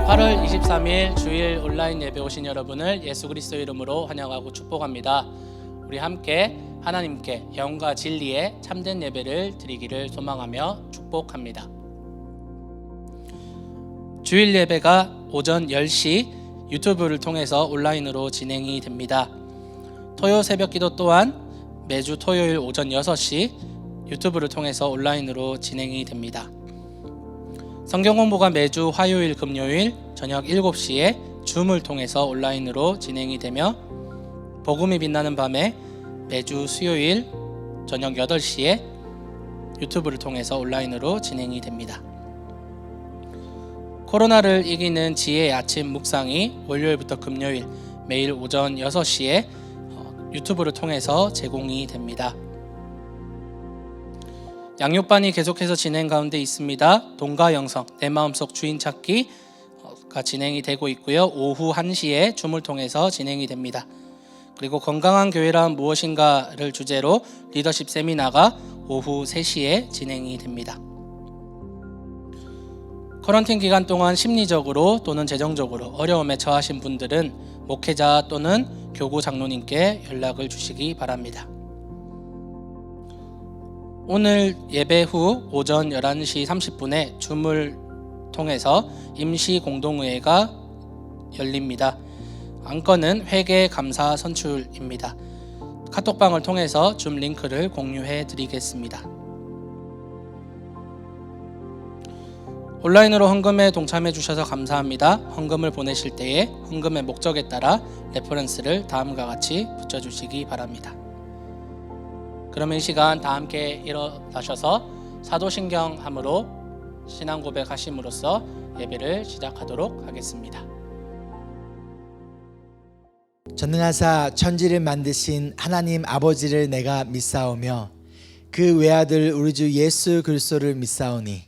8월 23일 주일 온라인 예배 오신 여러분을 예수 그리스도 이름으로 환영하고 축복합니다. 우리 함께 하나님께 영과 진리의 참된 예배를 드리기를 소망하며 축복합니다. 주일 예배가 오전 10시 유튜브를 통해서 온라인으로 진행이 됩니다. 토요 새벽 기도 또한 매주 토요일 오전 6시 유튜브를 통해서 온라인으로 진행이 됩니다. 성경 공부가 매주 화요일 금요일 저녁 7시에 줌을 통해서 온라인으로 진행이 되며 복음이 빛나는 밤에 매주 수요일 저녁 8시에 유튜브를 통해서 온라인으로 진행이 됩니다. 코로나를 이기는 지혜의 아침 묵상이 월요일부터 금요일 매일 오전 6시에 유튜브를 통해서 제공이 됩니다. 양육반이 계속해서 진행 가운데 있습니다. 동가 영성 내 마음속 주인 찾기가 진행이 되고 있고요. 오후 1시에 줌을 통해서 진행이 됩니다. 그리고 건강한 교회란 무엇인가를 주제로 리더십 세미나가 오후 3시에 진행이 됩니다. 커런틴 기간 동안 심리적으로 또는 재정적으로 어려움에 처하신 분들은 목회자 또는 교구 장로님께 연락을 주시기 바랍니다. 오늘 예배 후 오전 11시 30분에 줌을 통해서 임시 공동의회가 열립니다. 안건은 회계 감사 선출입니다. 카톡방을 통해서 줌 링크를 공유해 드리겠습니다. 온라인으로 헌금에 동참해 주셔서 감사합니다. 헌금을 보내실 때에 헌금의 목적에 따라 레퍼런스를 다음과 같이 붙여주시기 바랍니다. 그러면 이 시간 다 함께 일어나셔서 사도신경함으로 신앙 고백하심으로써 예배를 시작하도록 하겠습니다. 전능하사 천지를 만드신 하나님 아버지를 내가 믿사오며 그 외아들 우리 주 예수 그리스도를 믿사오니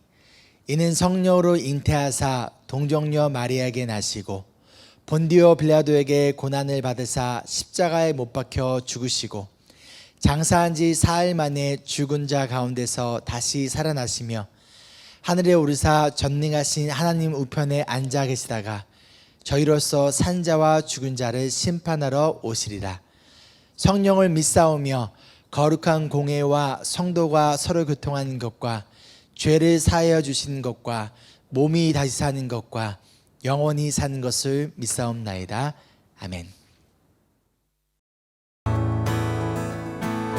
이는 성령으로 잉태하사 동정녀 마리아에게 나시고 본디오 빌라도에게 고난을 받으사 십자가에 못 박혀 죽으시고 장사한 지 사흘 만에 죽은 자 가운데서 다시 살아나시며 하늘에 오르사 전능하신 하나님 우편에 앉아 계시다가 저희로서 산 자와 죽은 자를 심판하러 오시리라. 성령을 믿사오며 거룩한 공회와 성도가 서로 교통하는 것과 죄를 사하여 주시는 것과 몸이 다시 사는 것과 영원히 사는 것을 믿사옵나이다. 아멘.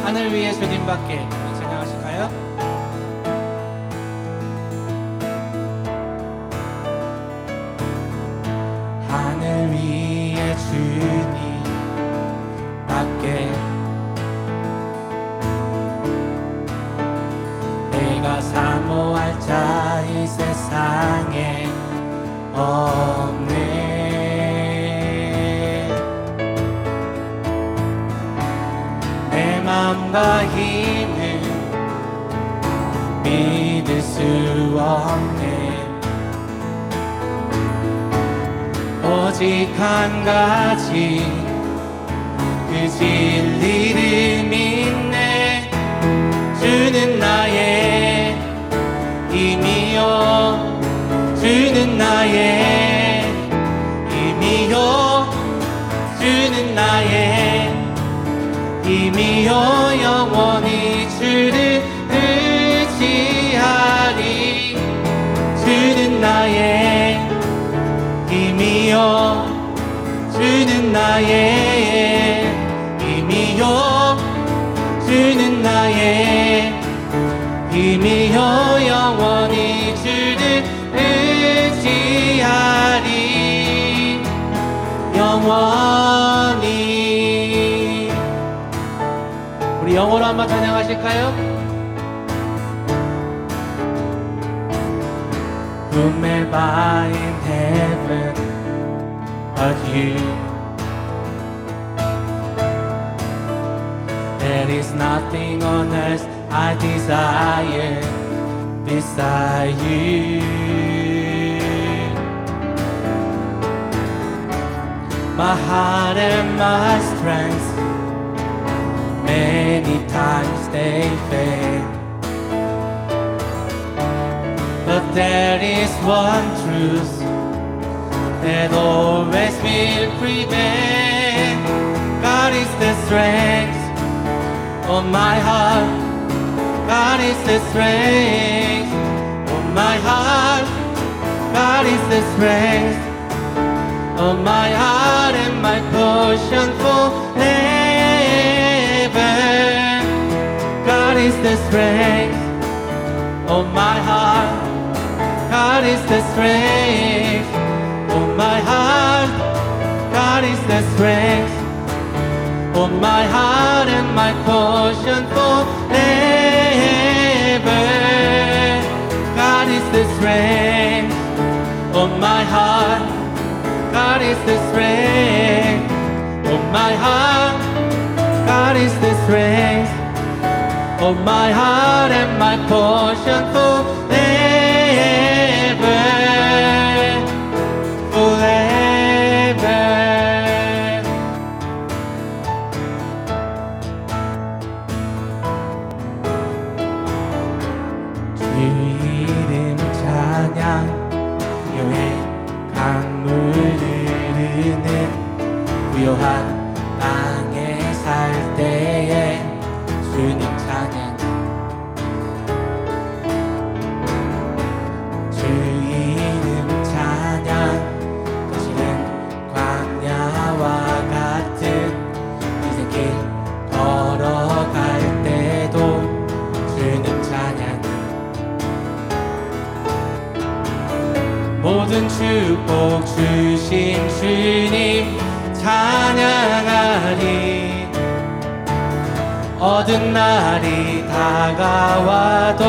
하늘 위에 주님밖에 찬양하실까요? 하늘 위에 주님밖에 내가 사모할 자 이 세상에 없네. 내 맘과 힘은 믿을 수 없네. 오직 한 가지 그 진리를 믿네. 주는 나의 힘이요 주는 나의 힘이요 주는 나의 힘이요 영원히 주를 의지하리. 주는 나의 힘이요 주는 나의 힘이요 주는 나의 힘이요 영원히 주를 의지하리. 영원히. 우리 영어로 한번 찬양하실까요? Whomever in heaven but you. There is nothing on earth I desire beside you. My heart and my strength, many times they fail. But there is one truth that always will prevail. God is the strength of my heart. God is the strength of my heart. God is the strength of my heart and my portion forever. God is the strength of my heart. God is the strength of my heart. God is the strength of my heart and my portion forever. God is the strength of my heart. God is the strength of my heart. God is the strength of my heart and my portion forever, forever. 주 이름 찬양 부요해 강물 흐르는 부요한 땅에 살 때에 주님 찬양 주 이름 찬양 거칠은 광야와 같은 인생길 걸어갈 때도 주님 찬양 모든 축복 주신 주님 찬양하리 어두운 날이 다가와도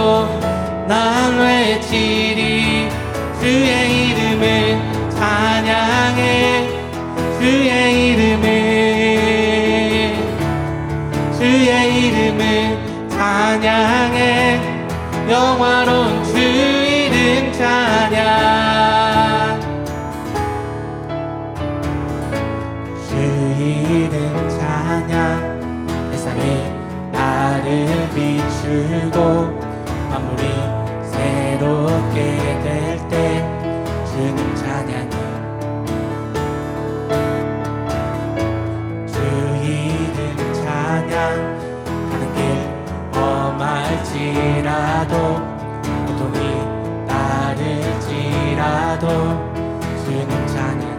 난 외치리 주의 이름을 찬양해 주의 이름을 찬양해 영화로운 주 이름 찬양 주 이름 찬양 세상에 나를 비추고 만물이 새롭게 될 때 주님 찬양해 주 이름 찬양 가는 길 험할지라도 고통이 따를지라도 주님 찬양해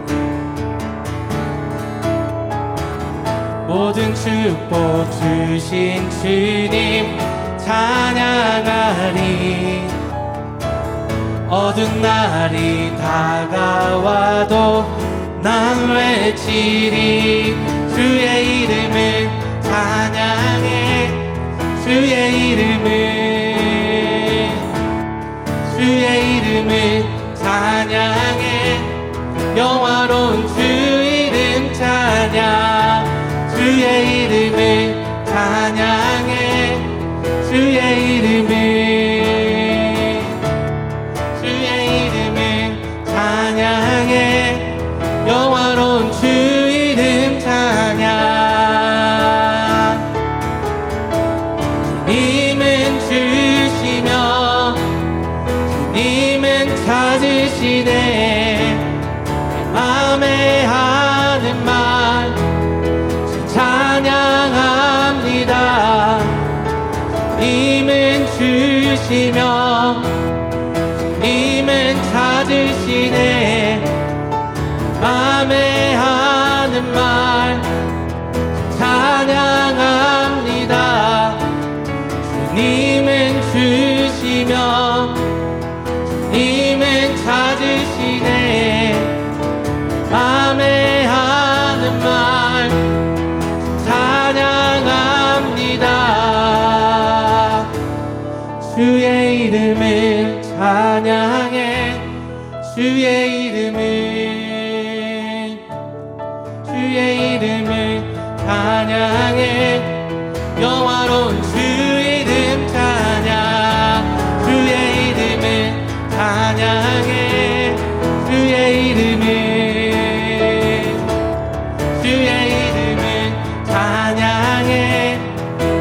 모든 축복 주신 주님 찬양하리 어두운 날이 다가와도 난 외치리 주의 이름을 찬양해 주의 이름을 찬양해 영화로운 주 이름 찬양 주의 이름을 찬양해 주의 이름을 찬양해 영화로운 주 이름 찬양 주님은 주시며 주님은 찾으시네 맘에 하는 말 찬양합니다 주님은 주시며 주님은 찾으시네 맘에 하는 말 찬양합니다 주님은 주시며 주님은 찾으시네 맘에 하는 말 찬양합니다 주의 이름을 찬양해 주의 이름을 찬양해 영화로운 주 이름 찬양 주의 이름을 찬양해 주의 이름을 찬양해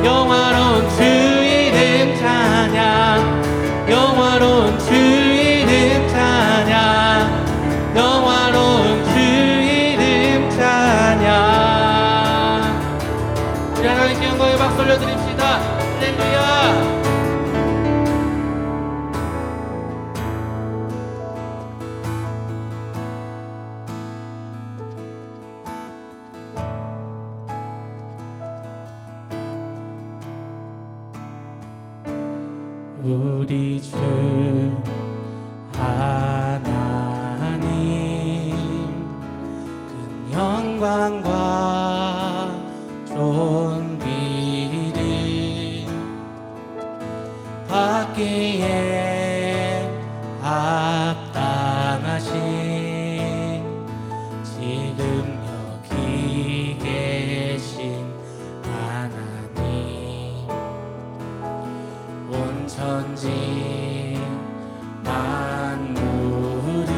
영화로운 주 이름 찬양 영화로운 주 이름 찬양 영화로운 우리 주 하나님 큰 영광과 존귀를 받기에 합당하신 지금 여기 계신 하나님 온 천지 만물을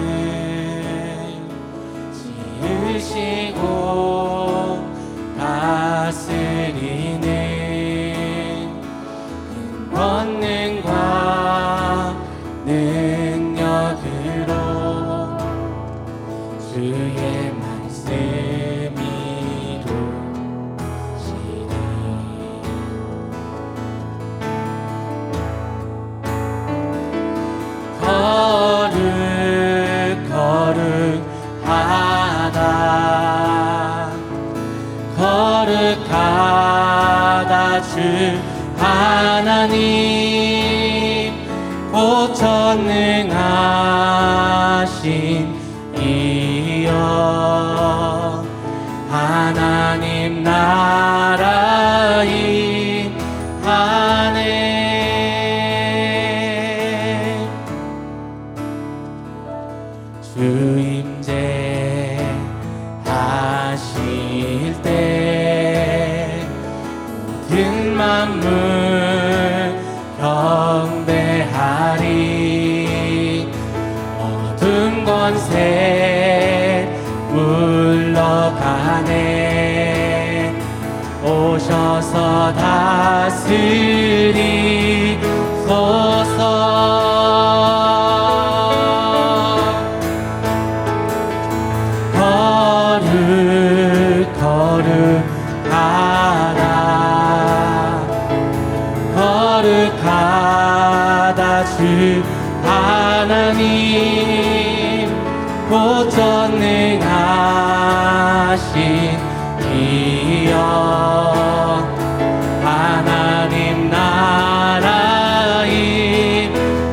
지으시고 다스리는 큰 권능과 능력으로 주의 말씀이 이루시리 거룩하다 주 하나님 곧 전능하신 이여 하나님 나라 임하네 주 임재하실 때 모든 만물 경배하리 어둠 권세 물러가네 오셔서 다스리소서 거룩하다 주 하나님 곧 전능하신 이여 하나님 나라 임하네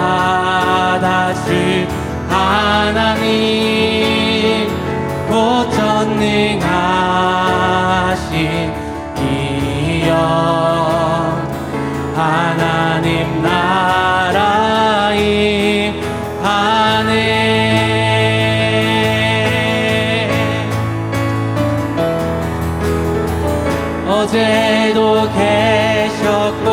거룩하다 주 하나님 곧 전능하신 이여 하나님 나라 임하네 어제도 계셨고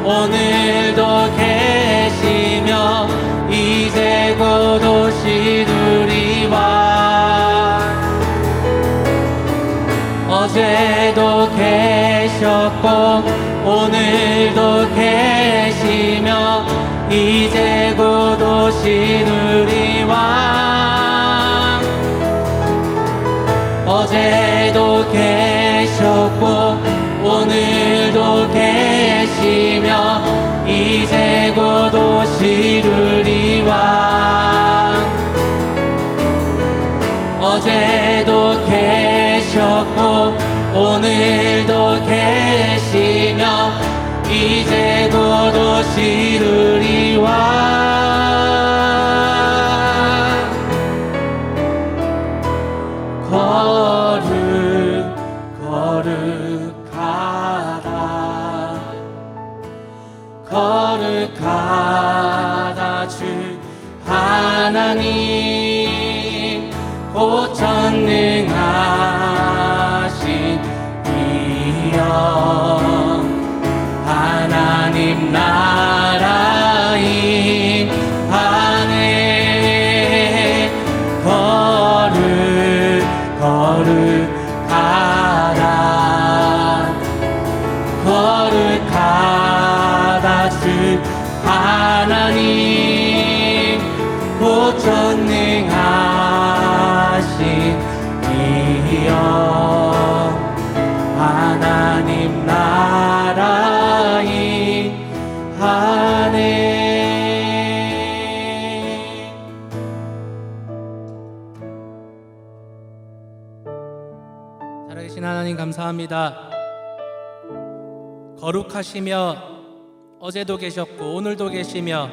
오늘도 계시며 이제 곧 오시리와 어제도 계셨고 오늘도 계시며 이제 곧 오시리와 어제도 계셨고 오늘도 계시며 이제 곧 오시리와 어제도 계셨고 오늘도 계시며 이제 곧 오시리와 거룩하다 주 하나님 곧 전능하신 이여 하나님 나라 임하네 거룩하다 주 하나님 곧 전능하신 살아계신 하나님 감사합니다. 거룩하시며 어제도 계셨고 오늘도 계시며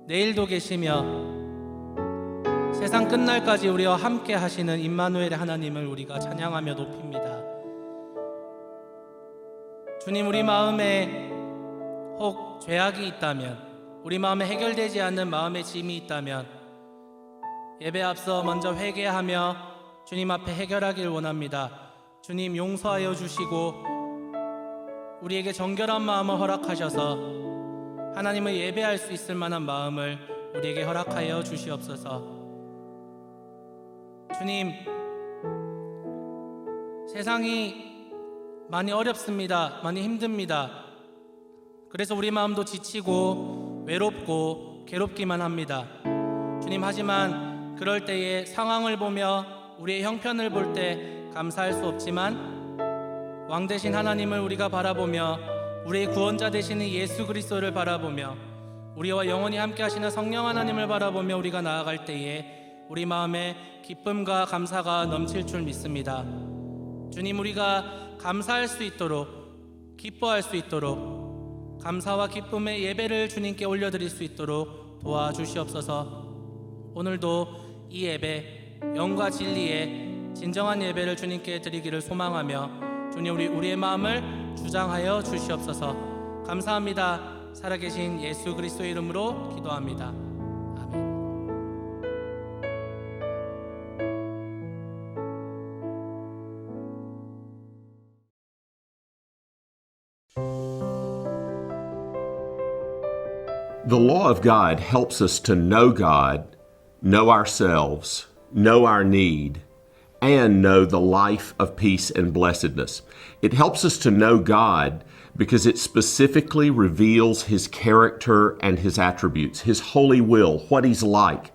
내일도 계시며 세상 끝날까지 우리와 함께 하시는 임마누엘의 하나님을 우리가 찬양하며 높입니다. 주님, 우리 마음에 혹 죄악이 있다면, 우리 마음에 해결되지 않는 마음의 짐이 있다면 예배 앞서 먼저 회개하며 주님 앞에 해결하길 원합니다. 주님, 용서하여 주시고 우리에게 정결한 마음을 허락하셔서 하나님을 예배할 수 있을 만한 마음을 우리에게 허락하여 주시옵소서. 주님, 세상이 많이 어렵습니다. 많이 힘듭니다. 그래서 우리 마음도 지치고 외롭고 괴롭기만 합니다. 주님, 하지만 그럴 때에 상황을 보며 우리의 형편을 볼 때 감사할 수 없지만 왕 되신 하나님을 우리가 바라보며 우리의 구원자 되시는 예수 그리스도를 바라보며 우리와 영원히 함께 하시는 성령 하나님을 바라보며 우리가 나아갈 때에 우리 마음에 기쁨과 감사가 넘칠 줄 믿습니다. 주님, 우리가 감사할 수 있도록, 기뻐할 수 있도록, 감사와 기쁨의 예배를 주님께 올려드릴 수 있도록 도와주시옵소서. 오늘도 이 예배, 영과 진리의 진정한 예배를 주님께 드리기를 소망하며 주님, 우리의 마음을 주장하여 주시옵소서. 감사합니다. 살아계신 예수 그리스도의 이름으로 기도합니다. 아멘. The law of God helps us to know God, know ourselves, know our need, and know the life of peace and blessedness. It helps us to know God because it specifically reveals His character and His attributes, His holy will, what He's like.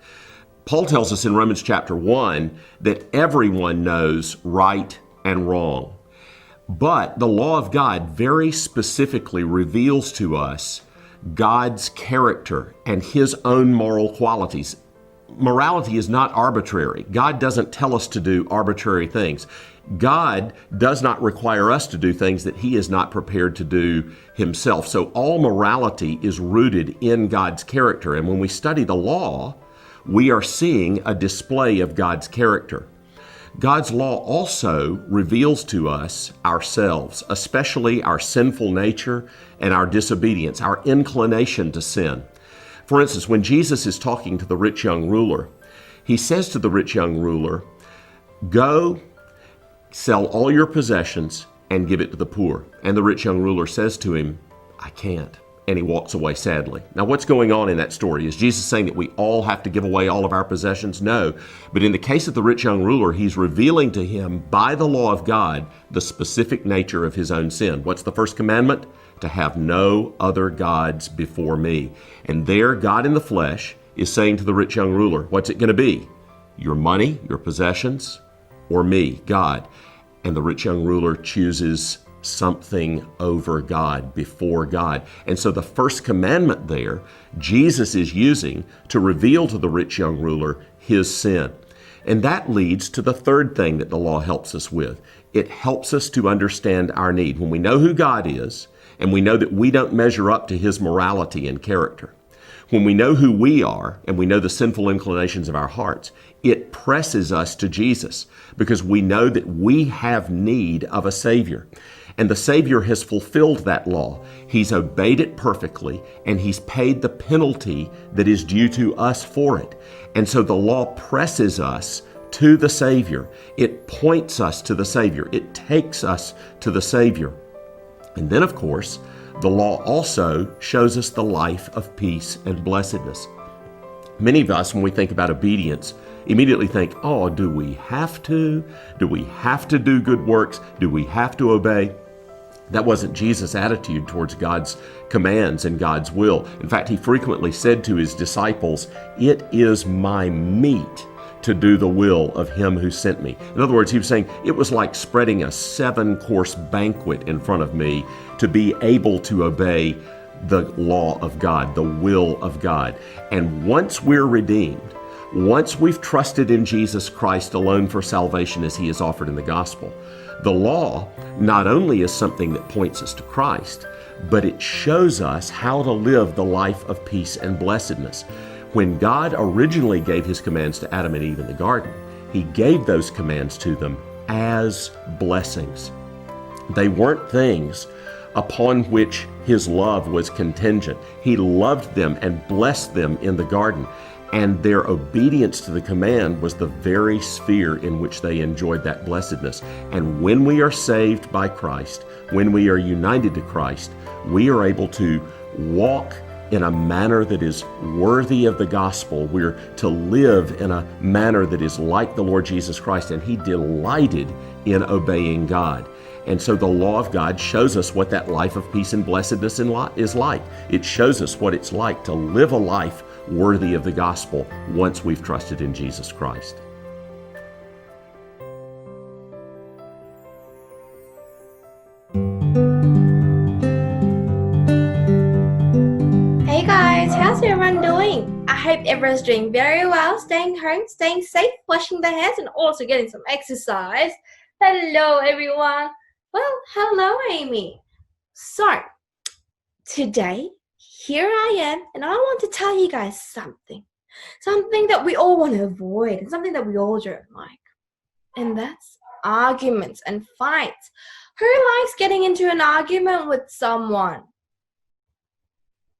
Paul tells us in Romans chapter 1 that everyone knows right and wrong. But the law of God very specifically reveals to us God's character and His own moral qualities. Morality is not arbitrary. God doesn't tell us to do arbitrary things. God does not require us to do things that He is not prepared to do Himself. So all morality is rooted in God's character. And when we study the law, we are seeing a display of God's character. God's law also reveals to us ourselves, especially our sinful nature and our disobedience, our inclination to sin. For instance, when Jesus is talking to the rich young ruler, He says to the rich young ruler, "Go, sell all your possessions and give it to the poor." And the rich young ruler says to him, "I can't." And he walks away sadly. Now, what's going on in that story? Is Jesus saying that we all have to give away all of our possessions? No. But in the case of the rich young ruler, He's revealing to him by the law of God the specific nature of his own sin. What's the first commandment? To have no other gods before me. And there, God in the flesh is saying to the rich young ruler, what's it going to be? Your money, your possessions, or me, God? And the rich young ruler chooses something over God, before God. And so the first commandment there, Jesus is using to reveal to the rich young ruler his sin. And that leads to the third thing that the law helps us with. It helps us to understand our need. When we know who God is, and we know that we don't measure up to His morality and character, when we know who we are and we know the sinful inclinations of our hearts, it presses us to Jesus because we know that we have need of a Savior. And the Savior has fulfilled that law. He's obeyed it perfectly, and He's paid the penalty that is due to us for it. And so the law presses us to the Savior. It points us to the Savior. It takes us to the Savior. And then, of course, the law also shows us the life of peace and blessedness. Many of us, when we think about obedience, immediately think, oh, do we have to? Do we have to do good works? Do we have to obey? That wasn't Jesus' attitude towards God's commands and God's will. In fact, He frequently said to His disciples, "It is my meat to do the will of Him who sent me." In other words, He was saying it was like spreading a 7-course banquet in front of me to be able to obey the law of God, the will of God. And once we're redeemed, Once we've trusted in Jesus Christ alone for salvation as he is offered in the gospel, the law not only is something that points us to Christ, but it shows us how to live the life of peace and blessedness. When God originally gave his commands to Adam and Eve in the garden, he gave those commands to them as blessings. They weren't things upon which his love was contingent. He loved them and blessed them in the garden, and their obedience to the command was the very sphere in which they enjoyed that blessedness. And when we are saved by Christ, when we are united to Christ, we are able to walk in a manner that is worthy of the gospel. We're to live in a manner that is like the Lord Jesus Christ, and he delighted in obeying God. And so the law of God shows us what that life of peace and blessedness is like. It shows us what it's like to live a life worthy of the gospel once we've trusted in Jesus Christ. Hey guys, how's everyone doing? I hope everyone's doing very well, staying home, staying safe, washing their hands, and also getting some exercise. Hello everyone. Well, hello Amy. So, today, here I am, and I want to tell you guys something. Something that we all want to avoid, and something that we all don't like. And that's arguments and fights. Who likes getting into an argument with someone?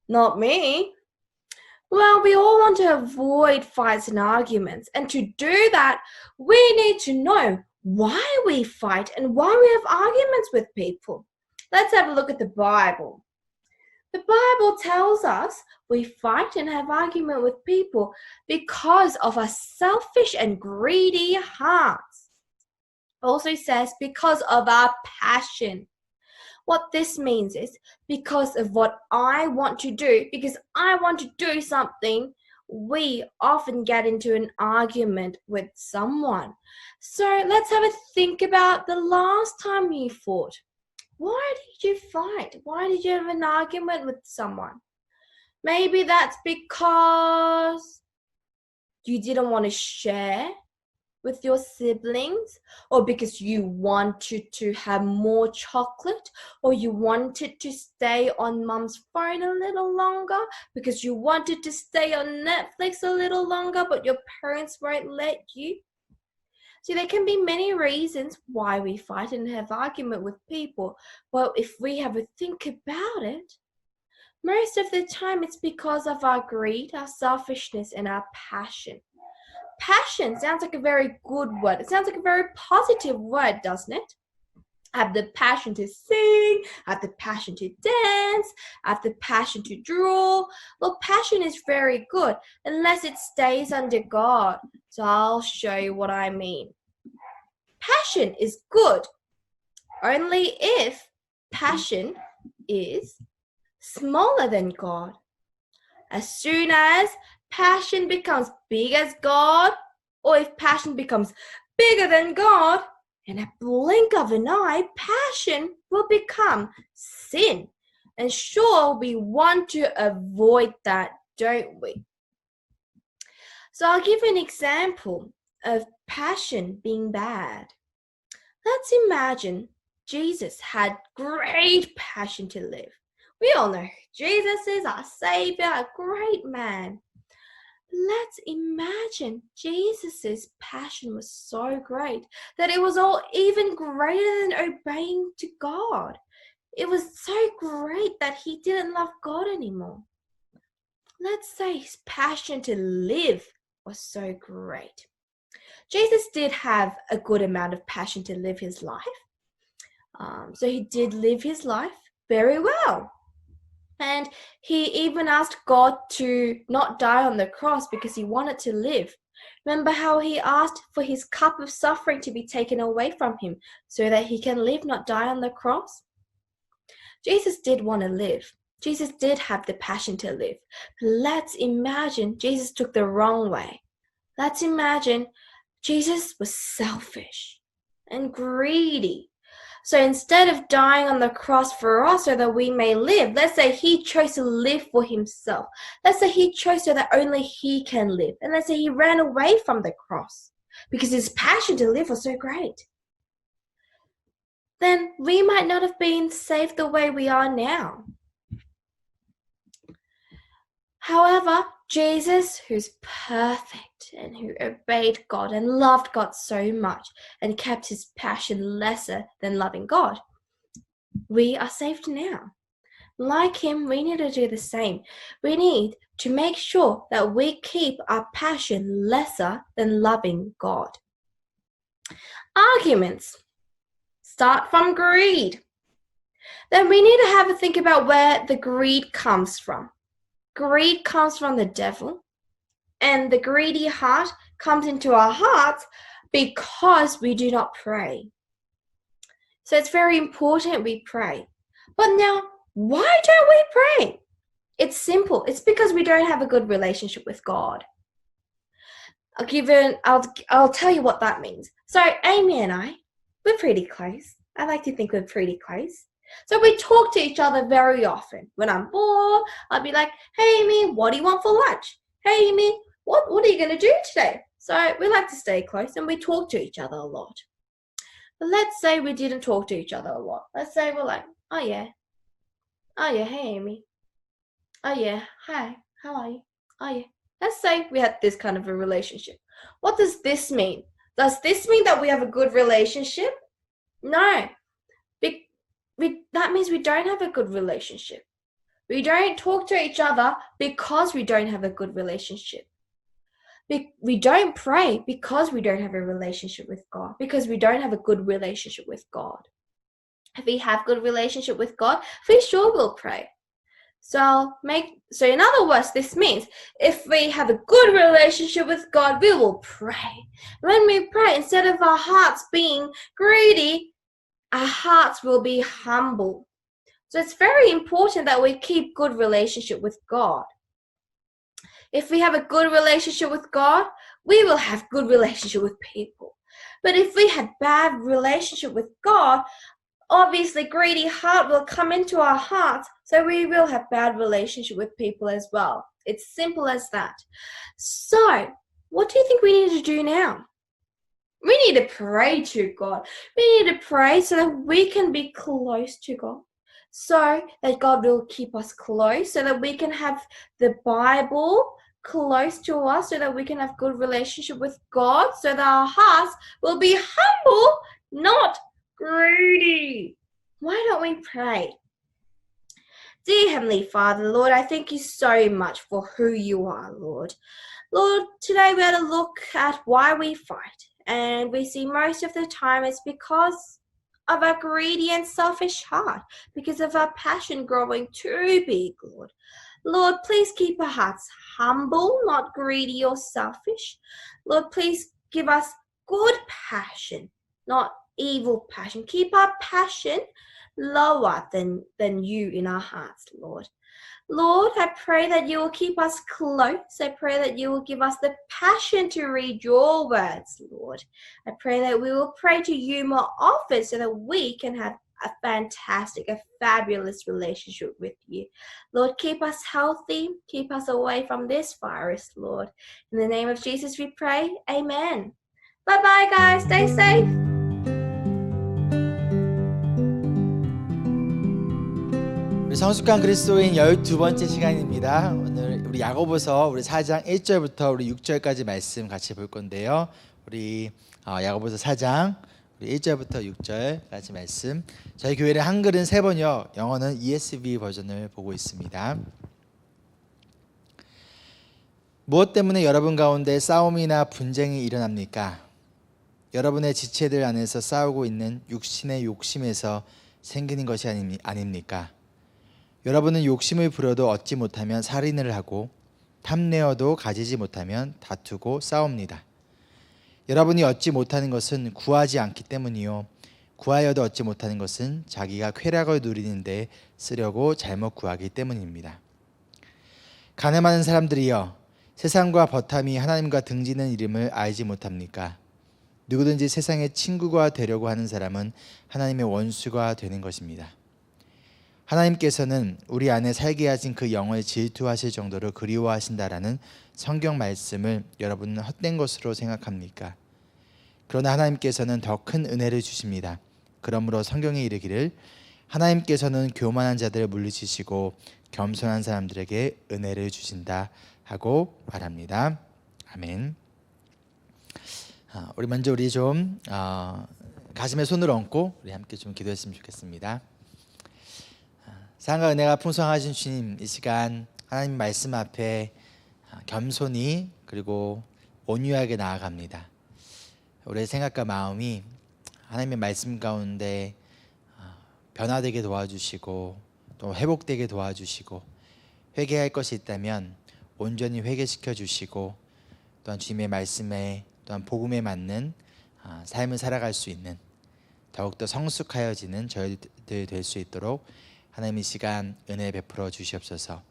Not me. Well, we all want to avoid fights and arguments. And to do that, we need to know why we fight and why we have arguments with people. Let's have a look at the Bible. The Bible tells us we fight and have argument with people because of our selfish and greedy hearts. It also says because of our passion. What this means is because of what I want to do, because I want to do something, we often get into an argument with someone. So let's have a think about the last time you fought. Why did you fight? Why did you have an argument with someone? Maybe that's because you didn't want to share with your siblings, or because you wanted to have more chocolate, or you wanted to stay on mom's phone a little longer, because you wanted to stay on Netflix a little longer, but your parents won't let you. See, there can be many reasons why we fight and have argument with people. Well, if we have a think about it, most of the time it's because of our greed, our selfishness, and our passion. Passion sounds like a very good word. It sounds like a very positive word, doesn't it? I have the passion to sing, I have the passion to dance, I have the passion to draw. Well, passion is very good unless it stays under God. So I'll show you what I mean. Passion is good only if passion is smaller than God. As soon as passion becomes big as God, or if passion becomes bigger than God, in a blink of an eye, passion will become sin. And sure, we want to avoid that, don't we? So I'll give an example of passion being bad. Let's imagine Jesus had great passion to live. We all know Jesus is our Savior, a great man. Let's imagine Jesus' passion was so great that it was all even greater than obeying to God. It was so great that he didn't love God anymore. Let's say his passion to live was so great. Jesus did have a good amount of passion to live his life. So he did live his life very well. And he even asked God to not die on the cross because he wanted to live. Remember how he asked for his cup of suffering to be taken away from him so that he can live, not die on the cross? Jesus did want to live. Jesus did have the passion to live. But let's imagine Jesus took the wrong way. Let's imagine Jesus was selfish and greedy. So instead of dying on the cross for us so that we may live, let's say he chose to live for himself. Let's say he chose so that only he can live. And let's say he ran away from the cross because his passion to live was so great. Then we might not have been saved the way we are now. However, Jesus, who's perfect and who obeyed God and loved God so much and kept his passion lesser than loving God, we are saved now. Like him, we need to do the same. We need to make sure that we keep our passion lesser than loving God. Arguments start from greed. Then we need to have a think about where the greed comes from. Greed comes from the devil, and the greedy heart comes into our hearts because we do not pray. So it's very important we pray. But now, why don't we pray? It's simple. It's because we don't have a good relationship with God. I'll tell you what that means. So Amy and I, we're pretty close. I like to think we're pretty close. So we talk to each other very often. When I'm bored, I'll be like, hey Amy, what do you want for lunch? Hey Amy, what are you going to do today? So we like to stay close and we talk to each other a lot. But let's say we didn't talk to each other a lot. Let's say we're like, oh yeah, hey Amy. Oh yeah, hi, how are you? Oh yeah. Let's say we had this kind of a relationship. What does this mean? Does this mean that we have a good relationship? No. That means we don't have a good relationship. We don't talk to each other because we don't have a good relationship. We don't pray because we don't have a relationship with God, because we don't have a good relationship with God. If we have good relationship with God, we sure will pray. So in other words, this means if we have a good relationship with God, we will pray. When we pray, instead of our hearts being greedy, our hearts will be humble. So it's very important that we keep good relationship with God. If we have a good relationship with God, we will have good relationship with people. But if we had bad relationship with God, obviously greedy heart will come into our hearts, so we will have bad relationship with people as well. It's simple as that. So what do you think we need to do now? We need to pray to God. We need to pray so that we can be close to God, so that God will keep us close, so that we can have the Bible close to us, so that we can have good relationship with God, so that our hearts will be humble, not greedy. Why don't we pray? Dear Heavenly Father, Lord, I thank you so much for who you are, Lord. Lord, today we're going to look at why we fight. And we see most of the time it's because of our greedy and selfish heart, because of our passion growing too big, Lord. Lord, please keep our hearts humble, not greedy or selfish. Lord, please give us good passion, not evil passion. Keep our passion lower than you in our hearts, Lord. Lord, I pray that you will keep us close. I pray that you will give us the passion to read your words, Lord. I pray that we will pray to you more often so that we can have a fantastic, a fabulous relationship with you. Lord, keep us healthy. Keep us away from this virus, Lord. In the name of Jesus we pray. Amen. Bye-bye, guys. Stay safe. 우리 성숙한 그리스도인 12번째 시간입니다. 오늘 우리 야고보서 우리 4장 1절부터 우리 6절까지 말씀 같이 볼 건데요. 우리 야고보서 4장 우리 1절부터 6절까지 말씀. 저희 교회는 한글은 3번이요. 영어는 ESV 버전을 보고 있습니다. 무엇 때문에 여러분 가운데 싸움이나 분쟁이 일어납니까? 여러분의 지체들 안에서 싸우고 있는 육신의 욕심에서 생기는 것이 아닙니까? 여러분은 욕심을 부려도 얻지 못하면 살인을 하고 탐내어도 가지지 못하면 다투고 싸웁니다. 여러분이 얻지 못하는 것은 구하지 않기 때문이요. 구하여도 얻지 못하는 것은 자기가 쾌락을 누리는데 쓰려고 잘못 구하기 때문입니다. 가늠하는 사람들이여, 세상과 버탐이 하나님과 등지는 이름을 알지 못합니까? 누구든지 세상의 친구가 되려고 하는 사람은 하나님의 원수가 되는 것입니다. 하나님께서는 우리 안에 살게 하신 그 영을 질투하실 정도로 그리워하신다라는 성경 말씀을 여러분은 헛된 것으로 생각합니까? 그러나 하나님께서는 더 큰 은혜를 주십니다. 그러므로 성경에 이르기를 하나님께서는 교만한 자들을 물리치시고 겸손한 사람들에게 은혜를 주신다 하고 말합니다. 아멘. 우리 먼저 좀 가슴에 손을 얹고 우리 함께 좀 기도했으면 좋겠습니다. 사랑과 은혜가 풍성하신 주님, 이 시간 하나님 말씀 앞에 겸손히 그리고 온유하게 나아갑니다. 우리의 생각과 마음이 하나님의 말씀 가운데 변화되게 도와주시고 또 회복되게 도와주시고, 회개할 것이 있다면 온전히 회개시켜 주시고, 또한 주님의 말씀에 또한 복음에 맞는 삶을 살아갈 수 있는 더욱더 성숙하여지는 저희들 될 수 있도록 하나님 이 시간 은혜 베풀어 주시옵소서.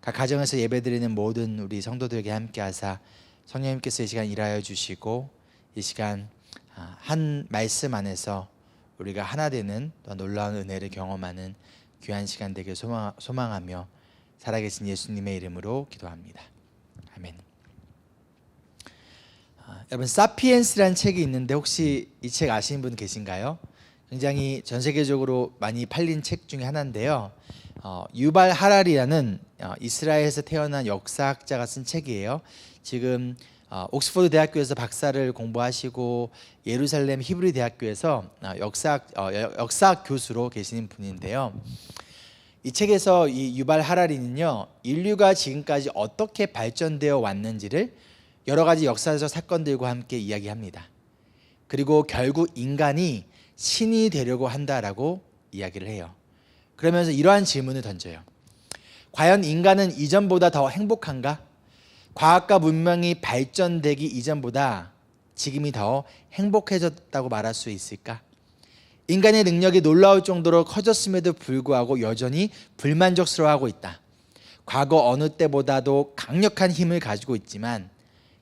각 가정에서 예배드리는 모든 우리 성도들에게 함께하사 성령님께서 이 시간 일하여 주시고, 이 시간 한 말씀 안에서 우리가 하나 되는 또 놀라운 은혜를 경험하는 귀한 시간 되길 소망하며 살아계신 예수님의 이름으로 기도합니다. 아멘. 여러분, 사피엔스라는 책이 있는데 혹시 이 책 아시는 분 계신가요? 굉장히 전 세계적으로 많이 팔린 책 중에 하나인데요. 유발 하라리라는 이스라엘에서 태어난 역사학자가 쓴 책이에요. 지금 옥스퍼드 대학교에서 박사를 공부하시고 예루살렘 히브리 대학교에서 역사학 교수로 계시는 분인데요. 이 책에서 이 유발 하라리는요, 인류가 지금까지 어떻게 발전되어 왔는지를 여러 가지 역사적 사건들과 함께 이야기합니다. 그리고 결국 인간이 신이 되려고 한다라고 이야기를 해요. 그러면서 이러한 질문을 던져요. 과연 인간은 이전보다 더 행복한가? 과학과 문명이 발전되기 이전보다 지금이 더 행복해졌다고 말할 수 있을까? 인간의 능력이 놀라울 정도로 커졌음에도 불구하고 여전히 불만족스러워하고 있다. 과거 어느 때보다도 강력한 힘을 가지고 있지만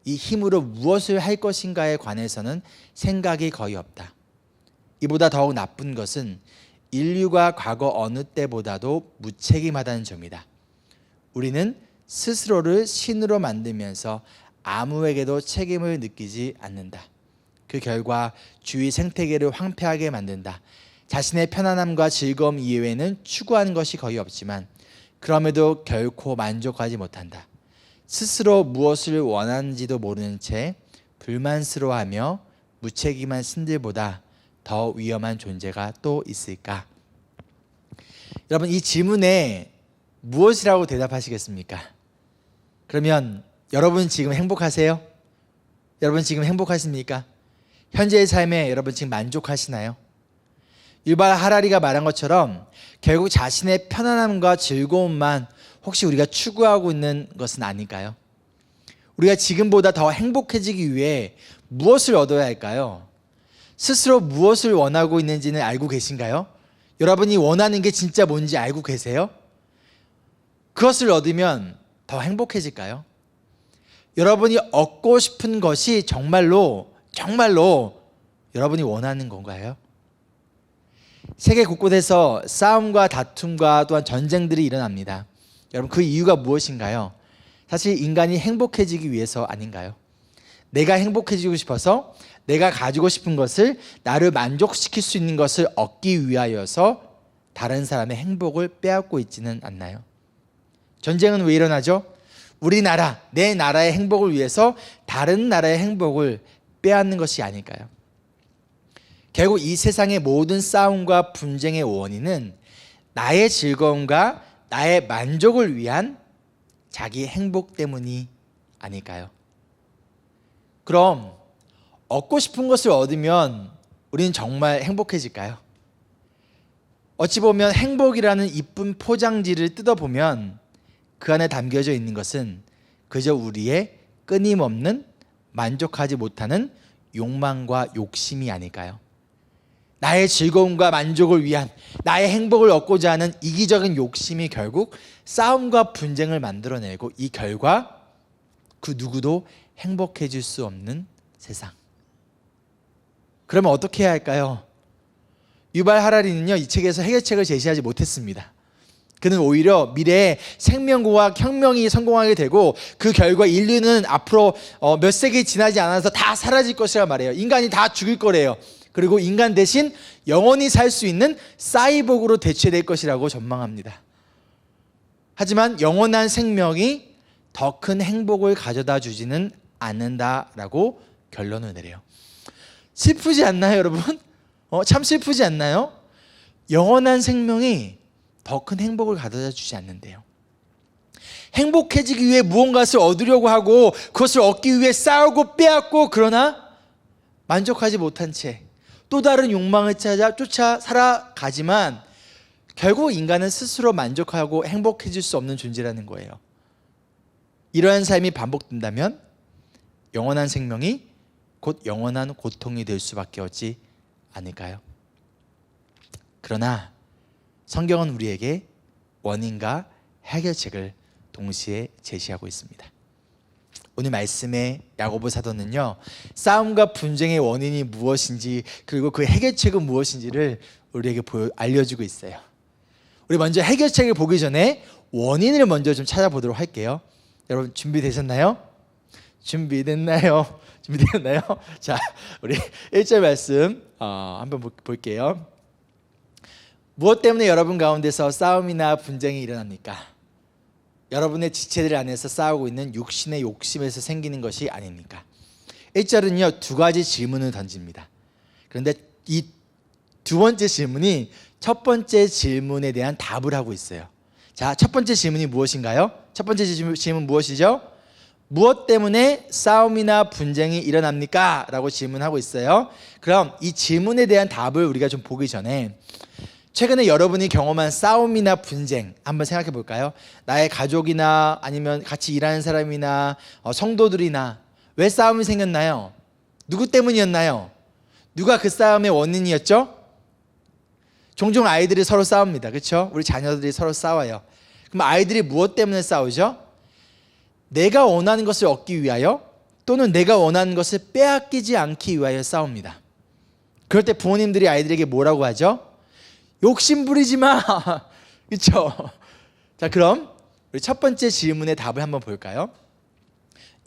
이 힘으로 무엇을 할 것인가에 관해서는 생각이 거의 없다. 이보다 더욱 나쁜 것은 인류가 과거 어느 때보다도 무책임하다는 점이다. 우리는 스스로를 신으로 만들면서 아무에게도 책임을 느끼지 않는다. 그 결과 주위 생태계를 황폐하게 만든다. 자신의 편안함과 즐거움 이외에는 추구하는 것이 거의 없지만 그럼에도 결코 만족하지 못한다. 스스로 무엇을 원하는지도 모르는 채 불만스러워하며 무책임한 신들보다 더 위험한 존재가 또 있을까? 여러분, 이 질문에 무엇이라고 대답하시겠습니까? 그러면 여러분 지금 행복하세요? 여러분 지금 행복하십니까? 현재의 삶에 여러분 지금 만족하시나요? 유발 하라리가 말한 것처럼 결국 자신의 편안함과 즐거움만 혹시 우리가 추구하고 있는 것은 아닐까요? 우리가 지금보다 더 행복해지기 위해 무엇을 얻어야 할까요? 스스로 무엇을 원하고 있는지는 알고 계신가요? 여러분이 원하는 게 진짜 뭔지 알고 계세요? 그것을 얻으면 더 행복해질까요? 여러분이 얻고 싶은 것이 정말로 여러분이 원하는 건가요? 세계 곳곳에서 싸움과 다툼과 또한 전쟁들이 일어납니다. 여러분, 그 이유가 무엇인가요? 사실 인간이 행복해지기 위해서 아닌가요? 내가 행복해지고 싶어서 내가 가지고 싶은 것을, 나를 만족시킬 수 있는 것을 얻기 위하여서 다른 사람의 행복을 빼앗고 있지는 않나요? 전쟁은 왜 일어나죠? 우리나라, 내 나라의 행복을 위해서 다른 나라의 행복을 빼앗는 것이 아닐까요? 결국 이 세상의 모든 싸움과 분쟁의 원인은 나의 즐거움과 나의 만족을 위한 자기 행복 때문이 아닐까요? 그럼 얻고 싶은 것을 얻으면 우리는 정말 행복해질까요? 어찌 보면 행복이라는 이쁜 포장지를 뜯어보면 그 안에 담겨져 있는 것은 그저 우리의 끊임없는 만족하지 못하는 욕망과 욕심이 아닐까요? 나의 즐거움과 만족을 위한, 나의 행복을 얻고자 하는 이기적인 욕심이 결국 싸움과 분쟁을 만들어내고, 이 결과 그 누구도 행복해질 수 없는 세상. 그러면 어떻게 해야 할까요? 유발 하라리는요, 이 책에서 해결책을 제시하지 못했습니다. 그는 오히려 미래에 생명과학 혁명이 성공하게 되고 그 결과 인류는 앞으로 몇 세기 지나지 않아서 다 사라질 것이라 말해요. 인간이 다 죽을 거래요. 그리고 인간 대신 영원히 살 수 있는 사이보그로 대체될 것이라고 전망합니다. 하지만 영원한 생명이 더 큰 행복을 가져다 주지는 않는다라고 결론을 내려요. 슬프지 않나요, 여러분? 참 슬프지 않나요? 영원한 생명이 더 큰 행복을 가져다 주지 않는데요. 행복해지기 위해 무언가를 얻으려고 하고 그것을 얻기 위해 싸우고 빼앗고, 그러나 만족하지 못한 채 또 다른 욕망을 쫓아 살아가지만 결국 인간은 스스로 만족하고 행복해질 수 없는 존재라는 거예요. 이러한 삶이 반복된다면 영원한 생명이 곧 영원한 고통이 될 수밖에 없지 않을까요? 그러나 성경은 우리에게 원인과 해결책을 동시에 제시하고 있습니다. 오늘 말씀의 야고보 사도는요, 싸움과 분쟁의 원인이 무엇인지 그리고 그 해결책은 무엇인지를 우리에게 알려주고 있어요. 우리 먼저 해결책을 보기 전에 원인을 먼저 좀 찾아보도록 할게요. 여러분 준비되셨나요? 준비됐나요? 자, 우리 1절 말씀 한번 볼게요. 무엇 때문에 여러분 가운데서 싸움이나 분쟁이 일어납니까? 여러분의 지체들 안에서 싸우고 있는 육신의 욕심에서 생기는 것이 아닙니까? 1절은요, 두 가지 질문을 던집니다. 그런데 이 두 번째 질문이 첫 번째 질문에 대한 답을 하고 있어요. 자, 첫 번째 질문이 무엇인가요? 첫 번째 질문 무엇이죠? 무엇 때문에 싸움이나 분쟁이 일어납니까? 라고 질문하고 있어요. 그럼 이 질문에 대한 답을 우리가 좀 보기 전에 최근에 여러분이 경험한 싸움이나 분쟁 한번 생각해 볼까요? 나의 가족이나 아니면 같이 일하는 사람이나 성도들이나 왜 싸움이 생겼나요? 누구 때문이었나요? 누가 그 싸움의 원인이었죠? 종종 아이들이 서로 싸웁니다. 그렇죠? 우리 자녀들이 서로 싸워요. 그럼 아이들이 무엇 때문에 싸우죠? 내가 원하는 것을 얻기 위하여 또는 내가 원하는 것을 빼앗기지 않기 위하여 싸웁니다. 그럴 때 부모님들이 아이들에게 뭐라고 하죠? 욕심 부리지 마. 그렇죠? 자, 그럼 우리 첫 번째 질문의 답을 한번 볼까요?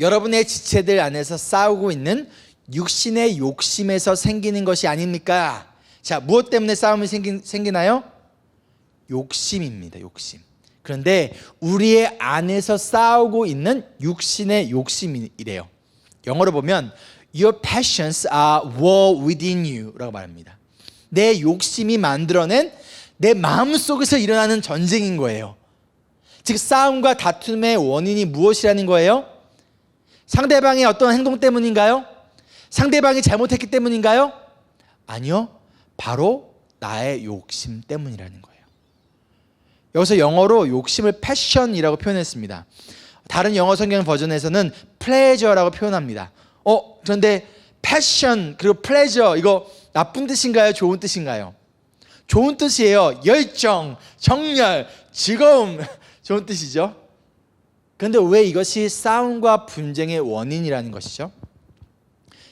여러분의 지체들 안에서 싸우고 있는 육신의 욕심에서 생기는 것이 아닙니까? 자, 무엇 때문에 싸움이 생기나요? 욕심입니다. 욕심. 그런데 우리의 안에서 싸우고 있는 육신의 욕심이래요. 영어로 보면 Your passions are war within you 라고 말합니다. 내 욕심이 만들어낸 내 마음속에서 일어나는 전쟁인 거예요. 즉 싸움과 다툼의 원인이 무엇이라는 거예요? 상대방의 어떤 행동 때문인가요? 상대방이 잘못했기 때문인가요? 아니요. 바로 나의 욕심 때문이라는 거예요. 여기서 영어로 욕심을 패션이라고 표현했습니다. 다른 영어 성경 버전에서는 pleasure라고 표현합니다. 그런데 패션 그리고 pleasure 이거 나쁜 뜻인가요? 좋은 뜻인가요? 좋은 뜻이에요. 열정, 정열, 즐거움 좋은 뜻이죠. 그런데 왜 이것이 싸움과 분쟁의 원인이라는 것이죠?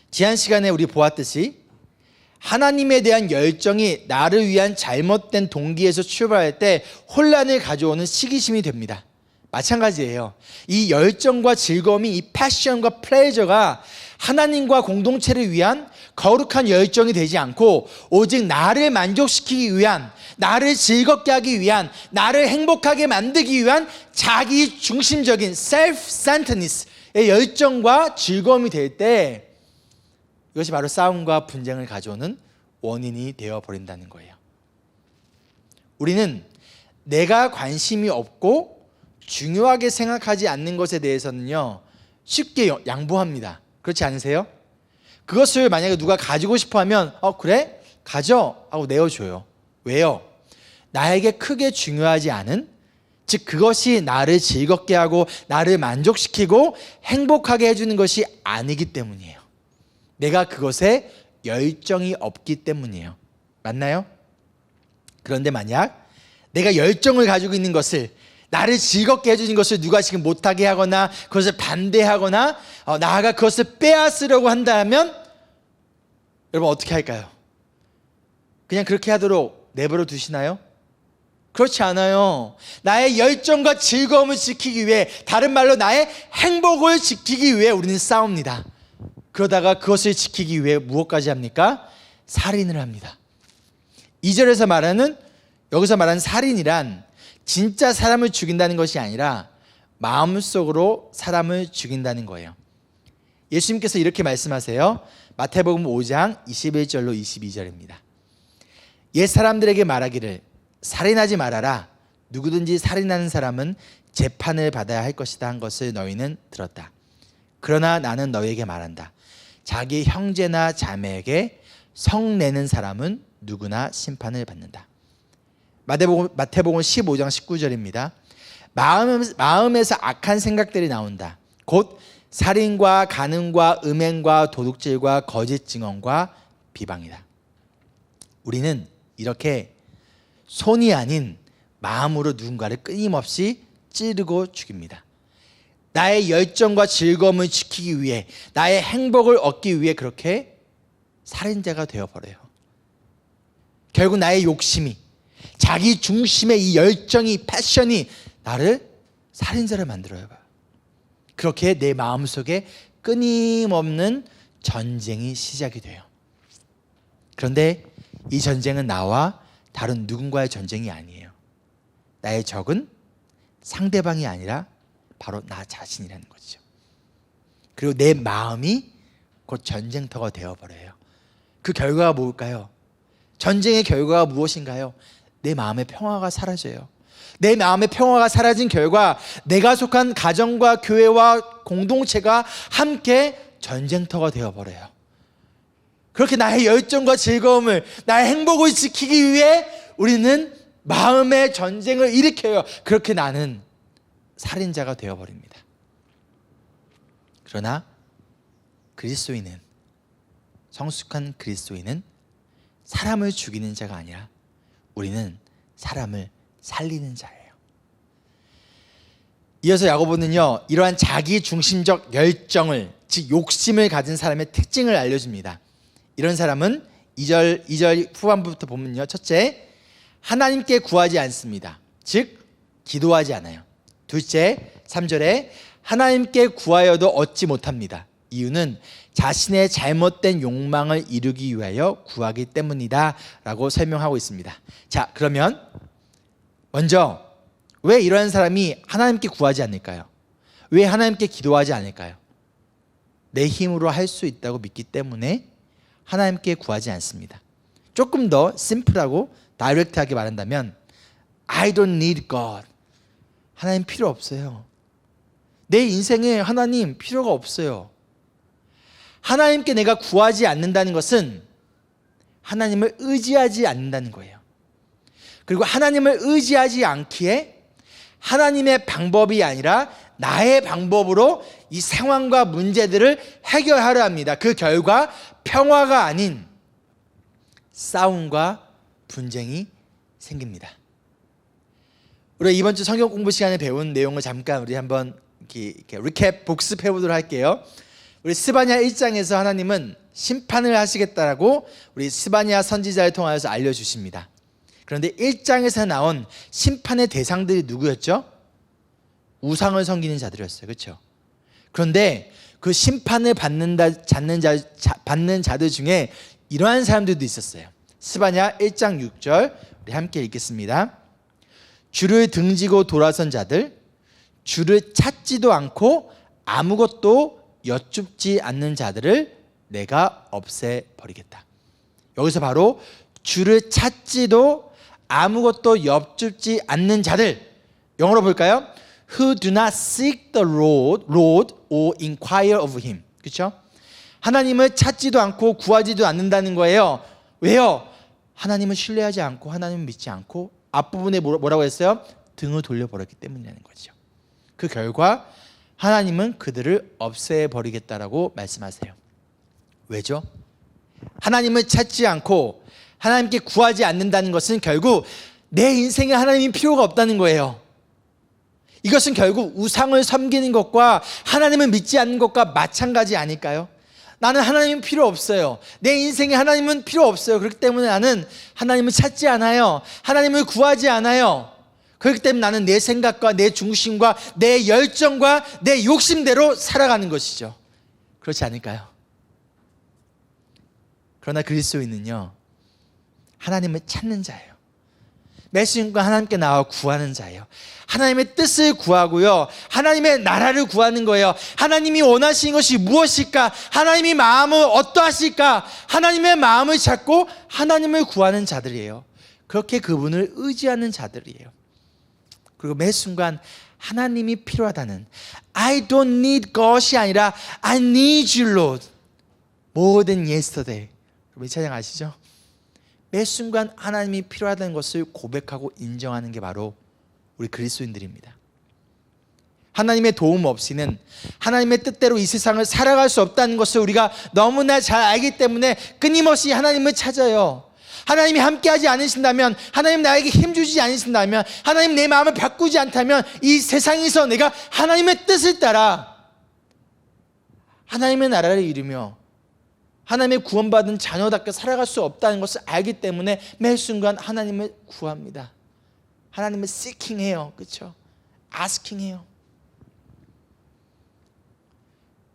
지난 시간에 우리 보았듯이 하나님에 대한 열정이 나를 위한 잘못된 동기에서 출발할 때 혼란을 가져오는 시기심이 됩니다. 마찬가지예요. 이 열정과 즐거움이 이 패션과 플레저가 하나님과 공동체를 위한 거룩한 열정이 되지 않고 오직 나를 만족시키기 위한, 나를 즐겁게 하기 위한, 나를 행복하게 만들기 위한 자기 중심적인 self-centeredness의 열정과 즐거움이 될 때 이것이 바로 싸움과 분쟁을 가져오는 원인이 되어버린다는 거예요. 우리는 내가 관심이 없고 중요하게 생각하지 않는 것에 대해서는요 쉽게 양보합니다. 그렇지 않으세요? 그것을 만약에 누가 가지고 싶어 하면 그래? 가져 하고 내어줘요. 왜요? 나에게 크게 중요하지 않은, 즉 그것이 나를 즐겁게 하고 나를 만족시키고 행복하게 해주는 것이 아니기 때문이에요. 내가 그것에 열정이 없기 때문이에요. 맞나요? 그런데 만약 내가 열정을 가지고 있는 것을, 나를 즐겁게 해주는 것을 누가 지금 못하게 하거나 그것을 반대하거나 나아가 그것을 빼앗으려고 한다면 여러분 어떻게 할까요? 그냥 그렇게 하도록 내버려 두시나요? 그렇지 않아요. 나의 열정과 즐거움을 지키기 위해, 다른 말로 나의 행복을 지키기 위해 우리는 싸웁니다. 그러다가 그것을 지키기 위해 무엇까지 합니까? 살인을 합니다. 2절에서 말하는, 여기서 말하는 살인이란 진짜 사람을 죽인다는 것이 아니라 마음속으로 사람을 죽인다는 거예요. 예수님께서 이렇게 말씀하세요. 마태복음 5장 21절로 22절입니다. 옛 사람들에게 말하기를 살인하지 말아라. 누구든지 살인하는 사람은 재판을 받아야 할 것이다 한 것을 너희는 들었다. 그러나 나는 너희에게 말한다. 자기 형제나 자매에게 성내는 사람은 누구나 심판을 받는다. 마태복음 15장 19절입니다. 마음에서 악한 생각들이 나온다. 곧 살인과 간음과 음행과 도둑질과 거짓 증언과 비방이다. 우리는 이렇게 손이 아닌 마음으로 누군가를 끊임없이 찌르고 죽입니다. 나의 열정과 즐거움을 지키기 위해, 나의 행복을 얻기 위해 그렇게 살인자가 되어버려요. 결국 나의 욕심이, 자기 중심의 이 열정이, 패션이 나를 살인자를 만들어요. 그렇게 내 마음속에 끊임없는 전쟁이 시작이 돼요. 그런데 이 전쟁은 나와 다른 누군가의 전쟁이 아니에요. 나의 적은 상대방이 아니라 바로 나 자신이라는 거죠. 그리고 내 마음이 곧 전쟁터가 되어버려요. 그 결과가 뭘까요? 전쟁의 결과가 무엇인가요? 내 마음의 평화가 사라져요. 내 마음의 평화가 사라진 결과 내가 속한 가정과 교회와 공동체가 함께 전쟁터가 되어버려요. 그렇게 나의 열정과 즐거움을, 나의 행복을 지키기 위해 우리는 마음의 전쟁을 일으켜요. 그렇게 나는 살인자가 되어버립니다. 그러나 그리스도인은, 성숙한 그리스도인은 사람을 죽이는 자가 아니라 우리는 사람을 살리는 자예요. 이어서 야고보는요, 이러한 자기 중심적 열정을, 즉 욕심을 가진 사람의 특징을 알려줍니다. 이런 사람은 2절 후반부부터 보면요, 첫째, 하나님께 구하지 않습니다. 즉 기도하지 않아요. 둘째, 3절에 하나님께 구하여도 얻지 못합니다. 이유는 자신의 잘못된 욕망을 이루기 위하여 구하기 때문이다 라고 설명하고 있습니다. 자, 그러면 먼저 왜 이러한 사람이 하나님께 구하지 않을까요? 왜 하나님께 기도하지 않을까요? 내 힘으로 할 수 있다고 믿기 때문에 하나님께 구하지 않습니다. 조금 더 심플하고 다이렉트하게 말한다면 I don't need God. 하나님 필요 없어요. 내 인생에 하나님 필요가 없어요. 하나님께 내가 구하지 않는다는 것은 하나님을 의지하지 않는다는 거예요. 그리고 하나님을 의지하지 않기에 하나님의 방법이 아니라 나의 방법으로 이 상황과 문제들을 해결하려 합니다. 그 결과 평화가 아닌 싸움과 분쟁이 생깁니다. 우리 이번 주 성경 공부 시간에 배운 내용을 잠깐 우리 한번 이렇게 리캡 복습해 보도록 할게요. 우리 스바냐 1장에서 하나님은 심판을 하시겠다라고 우리 스바냐 선지자를 통하여서 알려주십니다. 그런데 1장에서 나온 심판의 대상들이 누구였죠? 우상을 섬기는 자들이었어요. 그렇죠? 그런데 그 심판을 받는 자들 중에 이러한 사람들도 있었어요. 스바냐 1장 6절 우리 함께 읽겠습니다. 주를 등지고 돌아선 자들, 주를 찾지도 않고 아무것도 여쭙지 않는 자들을 내가 없애버리겠다. 여기서 바로 주를 찾지도 아무것도 여쭙지 않는 자들, 영어로 볼까요? Who do not seek the Lord or inquire of Him. 그렇죠? 하나님을 찾지도 않고 구하지도 않는다는 거예요. 왜요? 하나님을 신뢰하지 않고 하나님을 믿지 않고 앞부분에 뭐라고 했어요? 등을 돌려버렸기 때문이라는 거죠. 그 결과 하나님은 그들을 없애버리겠다라고 말씀하세요. 왜죠? 하나님을 찾지 않고 하나님께 구하지 않는다는 것은 결국 내 인생에 하나님이 필요가 없다는 거예요. 이것은 결국 우상을 섬기는 것과 하나님을 믿지 않는 것과 마찬가지 아닐까요? 나는 하나님은 필요 없어요. 내 인생에 하나님은 필요 없어요. 그렇기 때문에 나는 하나님을 찾지 않아요. 하나님을 구하지 않아요. 그렇기 때문에 나는 내 생각과 내 중심과 내 열정과 내 욕심대로 살아가는 것이죠. 그렇지 않을까요? 그러나 그리스도인은요, 하나님을 찾는 자예요. 매 순간 하나님께 나와 구하는 자예요. 하나님의 뜻을 구하고요, 하나님의 나라를 구하는 거예요. 하나님이 원하시는 것이 무엇일까? 하나님이 마음을 어떠하실까? 하나님의 마음을 찾고 하나님을 구하는 자들이에요. 그렇게 그분을 의지하는 자들이에요. 그리고 매 순간 하나님이 필요하다는, I don't need God이 아니라 I need you, Lord. More than yesterday. 여러분 이 찬양 아시죠? 매 순간 하나님이 필요하다는 것을 고백하고 인정하는 게 바로 우리 그리스도인들입니다. 하나님의 도움 없이는 하나님의 뜻대로 이 세상을 살아갈 수 없다는 것을 우리가 너무나 잘 알기 때문에 끊임없이 하나님을 찾아요. 하나님이 함께하지 않으신다면, 하나님 나에게 힘주지 않으신다면, 하나님 내 마음을 바꾸지 않다면 이 세상에서 내가 하나님의 뜻을 따라 하나님의 나라를 이루며 하나님의 구원받은 자녀답게 살아갈 수 없다는 것을 알기 때문에 매 순간 하나님을 구합니다. 하나님을 seeking해요. 그렇죠? asking해요.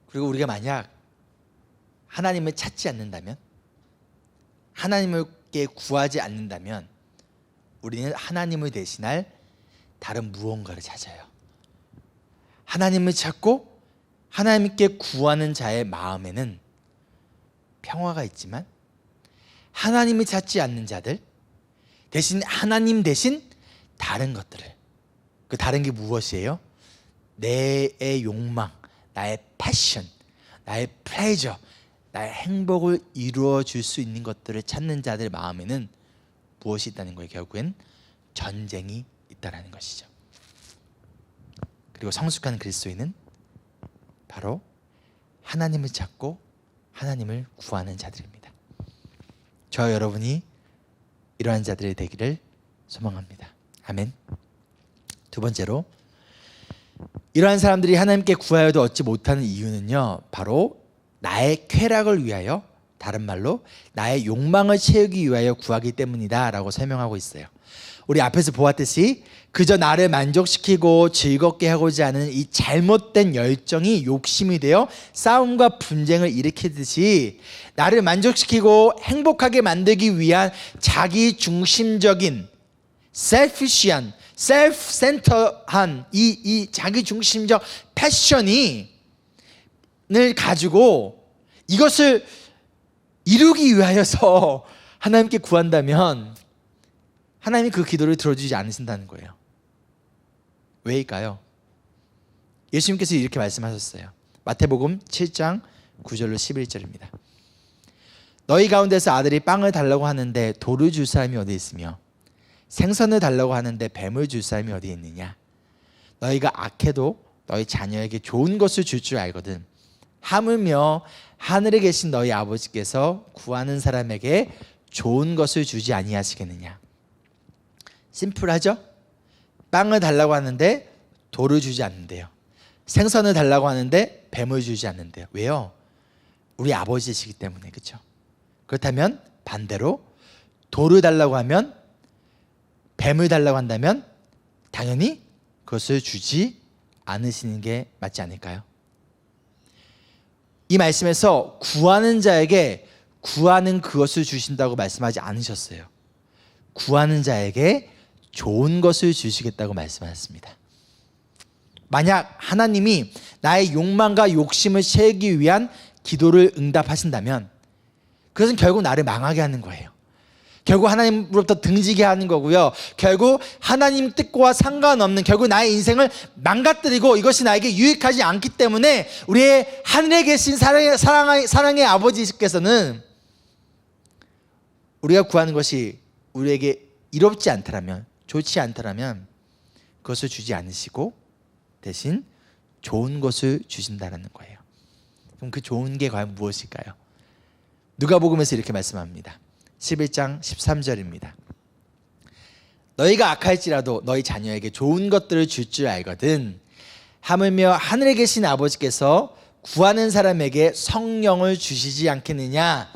그리고 우리가 만약 하나님을 찾지 않는다면, 하나님께 구하지 않는다면 우리는 하나님을 대신할 다른 무언가를 찾아요. 하나님을 찾고 하나님께 구하는 자의 마음에는 평화가 있지만, 하나님을 찾지 않는 자들 대신 하나님 대신 다른 것들을, 그 다른 게 무엇이에요? 내의 욕망, 나의 패션, 나의 플레이저, 나의 행복을 이루어 줄 수 있는 것들을 찾는 자들 마음에는 무엇이 있다는 거예요? 결국엔 전쟁이 있다는 것이죠. 그리고 성숙한 그리스도인은 바로 하나님을 찾고 하나님을 구하는 자들입니다. 저 여러분이 이러한 자들이 되기를 소망합니다. 아멘. 두 번째로, 이러한 사람들이 하나님께 구하여도 얻지 못하는 이유는요, 바로 나의 쾌락을 위하여, 다른 말로 나의 욕망을 채우기 위하여 구하기 때문이다 라고 설명하고 있어요. 우리 앞에서 보았듯이 그저 나를 만족시키고 즐겁게 하고자 하는 이 잘못된 열정이 욕심이 되어 싸움과 분쟁을 일으키듯이, 나를 만족시키고 행복하게 만들기 위한 자기 중심적인 selfish한, self-centered한 이 자기 중심적 패션이 를 가지고 이것을 이루기 위하여서 하나님께 구한다면 하나님이 그 기도를 들어주지 않으신다는 거예요. 왜일까요? 예수님께서 이렇게 말씀하셨어요. 마태복음 7장 9절로 11절입니다. 너희 가운데서 아들이 빵을 달라고 하는데 돌을 줄 사람이 어디 있으며 생선을 달라고 하는데 뱀을 줄 사람이 어디 있느냐? 너희가 악해도 너희 자녀에게 좋은 것을 줄 줄 알거든. 하물며 하늘에 계신 너희 아버지께서 구하는 사람에게 좋은 것을 주지 아니하시겠느냐? 심플하죠? 빵을 달라고 하는데 돌을 주지 않는데요. 생선을 달라고 하는데 뱀을 주지 않는데요. 왜요? 우리 아버지시기 때문에. 그렇죠? 그렇다면 반대로 돌을 달라고 하면, 뱀을 달라고 한다면 당연히 그것을 주지 않으시는 게 맞지 않을까요? 이 말씀에서 구하는 자에게 구하는 그것을 주신다고 말씀하지 않으셨어요. 구하는 자에게 좋은 것을 주시겠다고 말씀하셨습니다. 만약 하나님이 나의 욕망과 욕심을 채우기 위한 기도를 응답하신다면 그것은 결국 나를 망하게 하는 거예요. 결국 하나님으로부터 등지게 하는 거고요. 결국 하나님 뜻과 상관없는, 결국 나의 인생을 망가뜨리고 이것이 나에게 유익하지 않기 때문에 우리의 하늘에 계신 사랑의 아버지께서는 우리가 구하는 것이 우리에게 이롭지 않다면, 좋지 않다면 그것을 주지 않으시고 대신 좋은 것을 주신다는 거예요. 그럼 그 좋은 게 과연 무엇일까요? 누가복음에서 이렇게 말씀합니다. 11장 13절입니다. 너희가 악할지라도 너희 자녀에게 좋은 것들을 줄 줄 알거든. 하물며 하늘에 계신 아버지께서 구하는 사람에게 성령을 주시지 않겠느냐.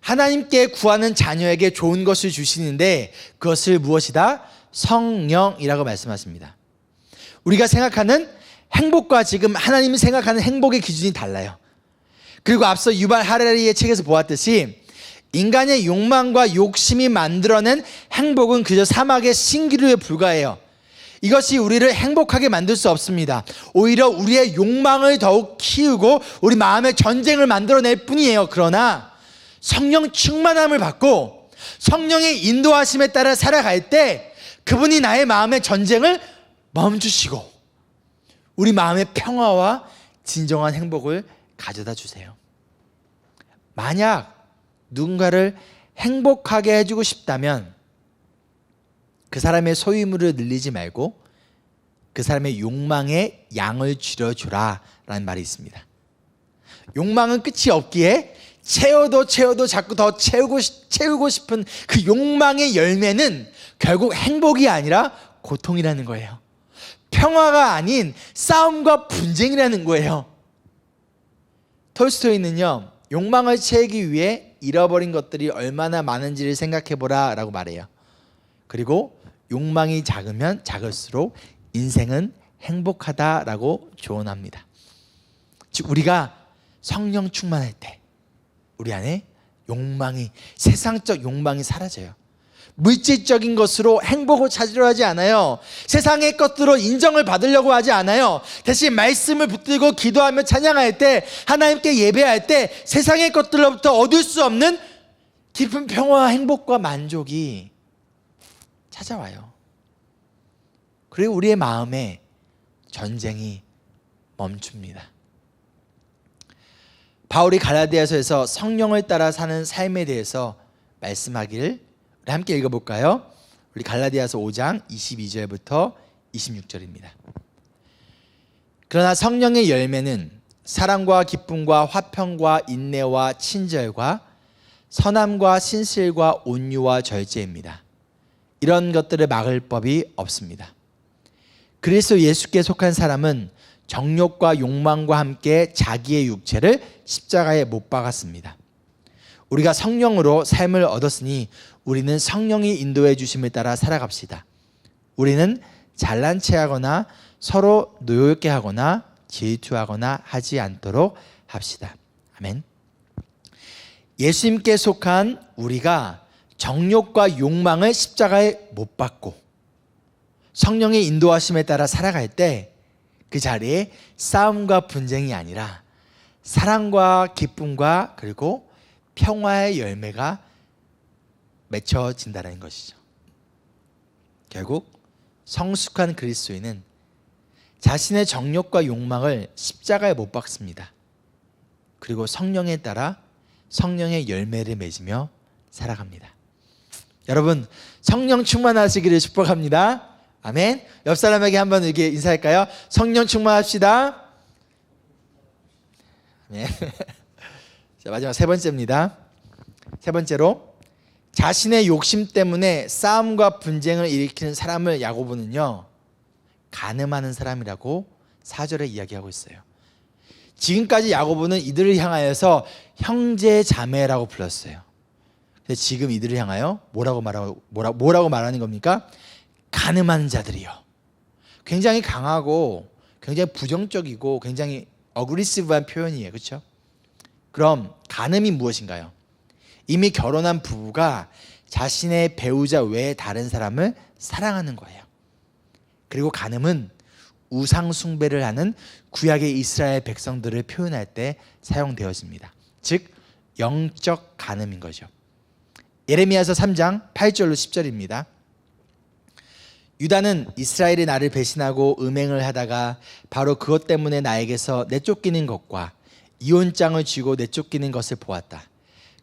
하나님께 구하는 자녀에게 좋은 것을 주시는데 그것을 무엇이다? 성령이라고 말씀하십니다. 우리가 생각하는 행복과 지금 하나님이 생각하는 행복의 기준이 달라요. 그리고 앞서 유발 하라리의 책에서 보았듯이 인간의 욕망과 욕심이 만들어낸 행복은 그저 사막의 신기루에 불과해요. 이것이 우리를 행복하게 만들 수 없습니다. 오히려 우리의 욕망을 더욱 키우고 우리 마음의 전쟁을 만들어낼 뿐이에요. 그러나 성령 충만함을 받고 성령의 인도하심에 따라 살아갈 때 그분이 나의 마음의 전쟁을 멈추시고 우리 마음의 평화와 진정한 행복을 가져다 주세요. 만약 누군가를 행복하게 해주고 싶다면 그 사람의 소유물을 늘리지 말고 그 사람의 욕망의 양을 줄여주라 라는 말이 있습니다. 욕망은 끝이 없기에 채워도 자꾸 더 채우고 싶은 그 욕망의 열매는 결국 행복이 아니라 고통이라는 거예요. 평화가 아닌 싸움과 분쟁이라는 거예요. 톨스토이는요, 욕망을 채우기 위해 잃어버린 것들이 얼마나 많은지를 생각해보라 라고 말해요. 그리고 욕망이 작으면 작을수록 인생은 행복하다라고 조언합니다. 즉 우리가 성령 충만할 때 우리 안에 욕망이, 세상적 욕망이 사라져요. 물질적인 것으로 행복을 찾으려 하지 않아요. 세상의 것들로 인정을 받으려고 하지 않아요. 대신 말씀을 붙들고 기도하며 찬양할 때, 하나님께 예배할 때 세상의 것들로부터 얻을 수 없는 깊은 평화와 행복과 만족이 찾아와요. 그리고 우리의 마음에 전쟁이 멈춥니다. 바울이 갈라디아서에서 성령을 따라 사는 삶에 대해서 말씀하기를 우리 함께 읽어볼까요? 우리 갈라디아서 5장 22절부터 26절입니다. 그러나 성령의 열매는 사랑과 기쁨과 화평과 인내와 친절과 선함과 신실과 온유와 절제입니다. 이런 것들을 막을 법이 없습니다. 그리스도 예수께 속한 사람은 정욕과 욕망과 함께 자기의 육체를 십자가에 못 박았습니다. 우리가 성령으로 삶을 얻었으니 우리는 성령이 인도해 주심을 따라 살아갑시다. 우리는 잘난 체하거나 서로 노엽게 하거나 질투하거나 하지 않도록 합시다. 아멘. 예수님께 속한 우리가 정욕과 욕망을 십자가에 못 박고 성령의 인도하심에 따라 살아갈 때 그 자리에 싸움과 분쟁이 아니라 사랑과 기쁨과 그리고 평화의 열매가 맺혀진다는 것이죠. 결국 성숙한 그리스도인은 자신의 정욕과 욕망을 십자가에 못 박습니다. 그리고 성령에 따라 성령의 열매를 맺으며 살아갑니다. 여러분 성령 충만하시기를 축복합니다. 아멘. 옆 사람에게 한번 이렇게 인사할까요? 성령 충만합시다. 아멘. 자, 마지막 세 번째입니다. 세 번째로 자신의 욕심 때문에 싸움과 분쟁을 일으키는 사람을 야고보는요 간음하는 사람이라고 4절에 이야기하고 있어요. 지금까지 야고보는 이들을 향하여서 형제 자매라고 불렀어요. 근데 지금 이들을 향하여 뭐라고 말하는 겁니까? 간음하는 자들이요. 굉장히 강하고 굉장히 부정적이고 굉장히 어그리시브한 표현이에요. 그렇죠? 그럼 간음이 무엇인가요? 이미 결혼한 부부가 자신의 배우자 외에 다른 사람을 사랑하는 거예요. 그리고 간음은 우상 숭배를 하는 구약의 이스라엘 백성들을 표현할 때 사용되었습니다. 즉 영적 간음인 거죠. 예레미야서 3장 8절로 10절입니다. 유다는 이스라엘이 나를 배신하고 음행을 하다가 바로 그것 때문에 나에게서 내쫓기는 것과 이혼장을 쥐고 내쫓기는 것을 보았다.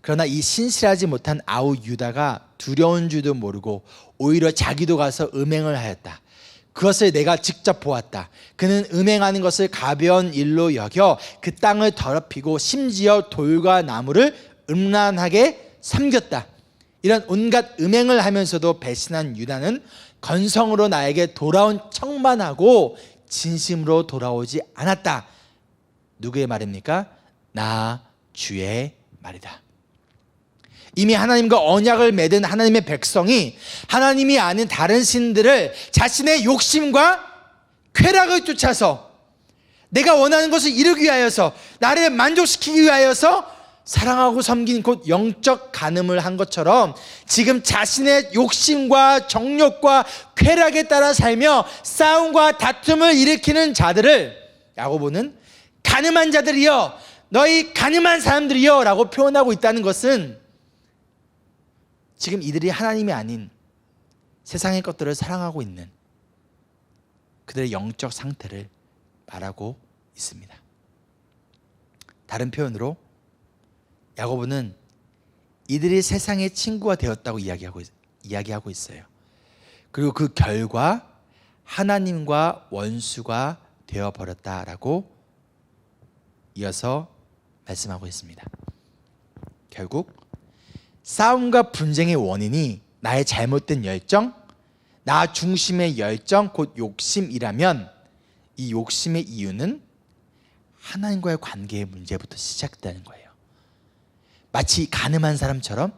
그러나 이 신실하지 못한 아우 유다가 두려운 줄도 모르고 오히려 자기도 가서 음행을 하였다. 그것을 내가 직접 보았다. 그는 음행하는 것을 가벼운 일로 여겨 그 땅을 더럽히고 심지어 돌과 나무를 음란하게 섬겼다. 이런 온갖 음행을 하면서도 배신한 유다는 건성으로 나에게 돌아온 척만 하고 진심으로 돌아오지 않았다. 누구의 말입니까? 나 주의 말이다. 이미 하나님과 언약을 맺은 하나님의 백성이 하나님이 아닌 다른 신들을 자신의 욕심과 쾌락을 쫓아서 내가 원하는 것을 이루기 위하여서 나를 만족시키기 위하여서 사랑하고 섬긴 곧 영적 간음을 한 것처럼 지금 자신의 욕심과 정욕과 쾌락에 따라 살며 싸움과 다툼을 일으키는 자들을 야고보는 간음한 자들이여, 너희 간음한 사람들이여 라고 표현하고 있다는 것은 지금 이들이 하나님이 아닌 세상의 것들을 사랑하고 있는 그들의 영적 상태를 말하고 있습니다. 다른 표현으로 야고보는 이들이 세상의 친구가 되었다고 이야기하고 있어요. 그리고 그 결과 하나님과 원수가 되어버렸다라고 이어서 말씀하고 있습니다. 결국 싸움과 분쟁의 원인이 나의 잘못된 열정, 나 중심의 열정, 곧 욕심이라면 이 욕심의 이유는 하나님과의 관계의 문제부터 시작되는 거예요. 마치 간음한 사람처럼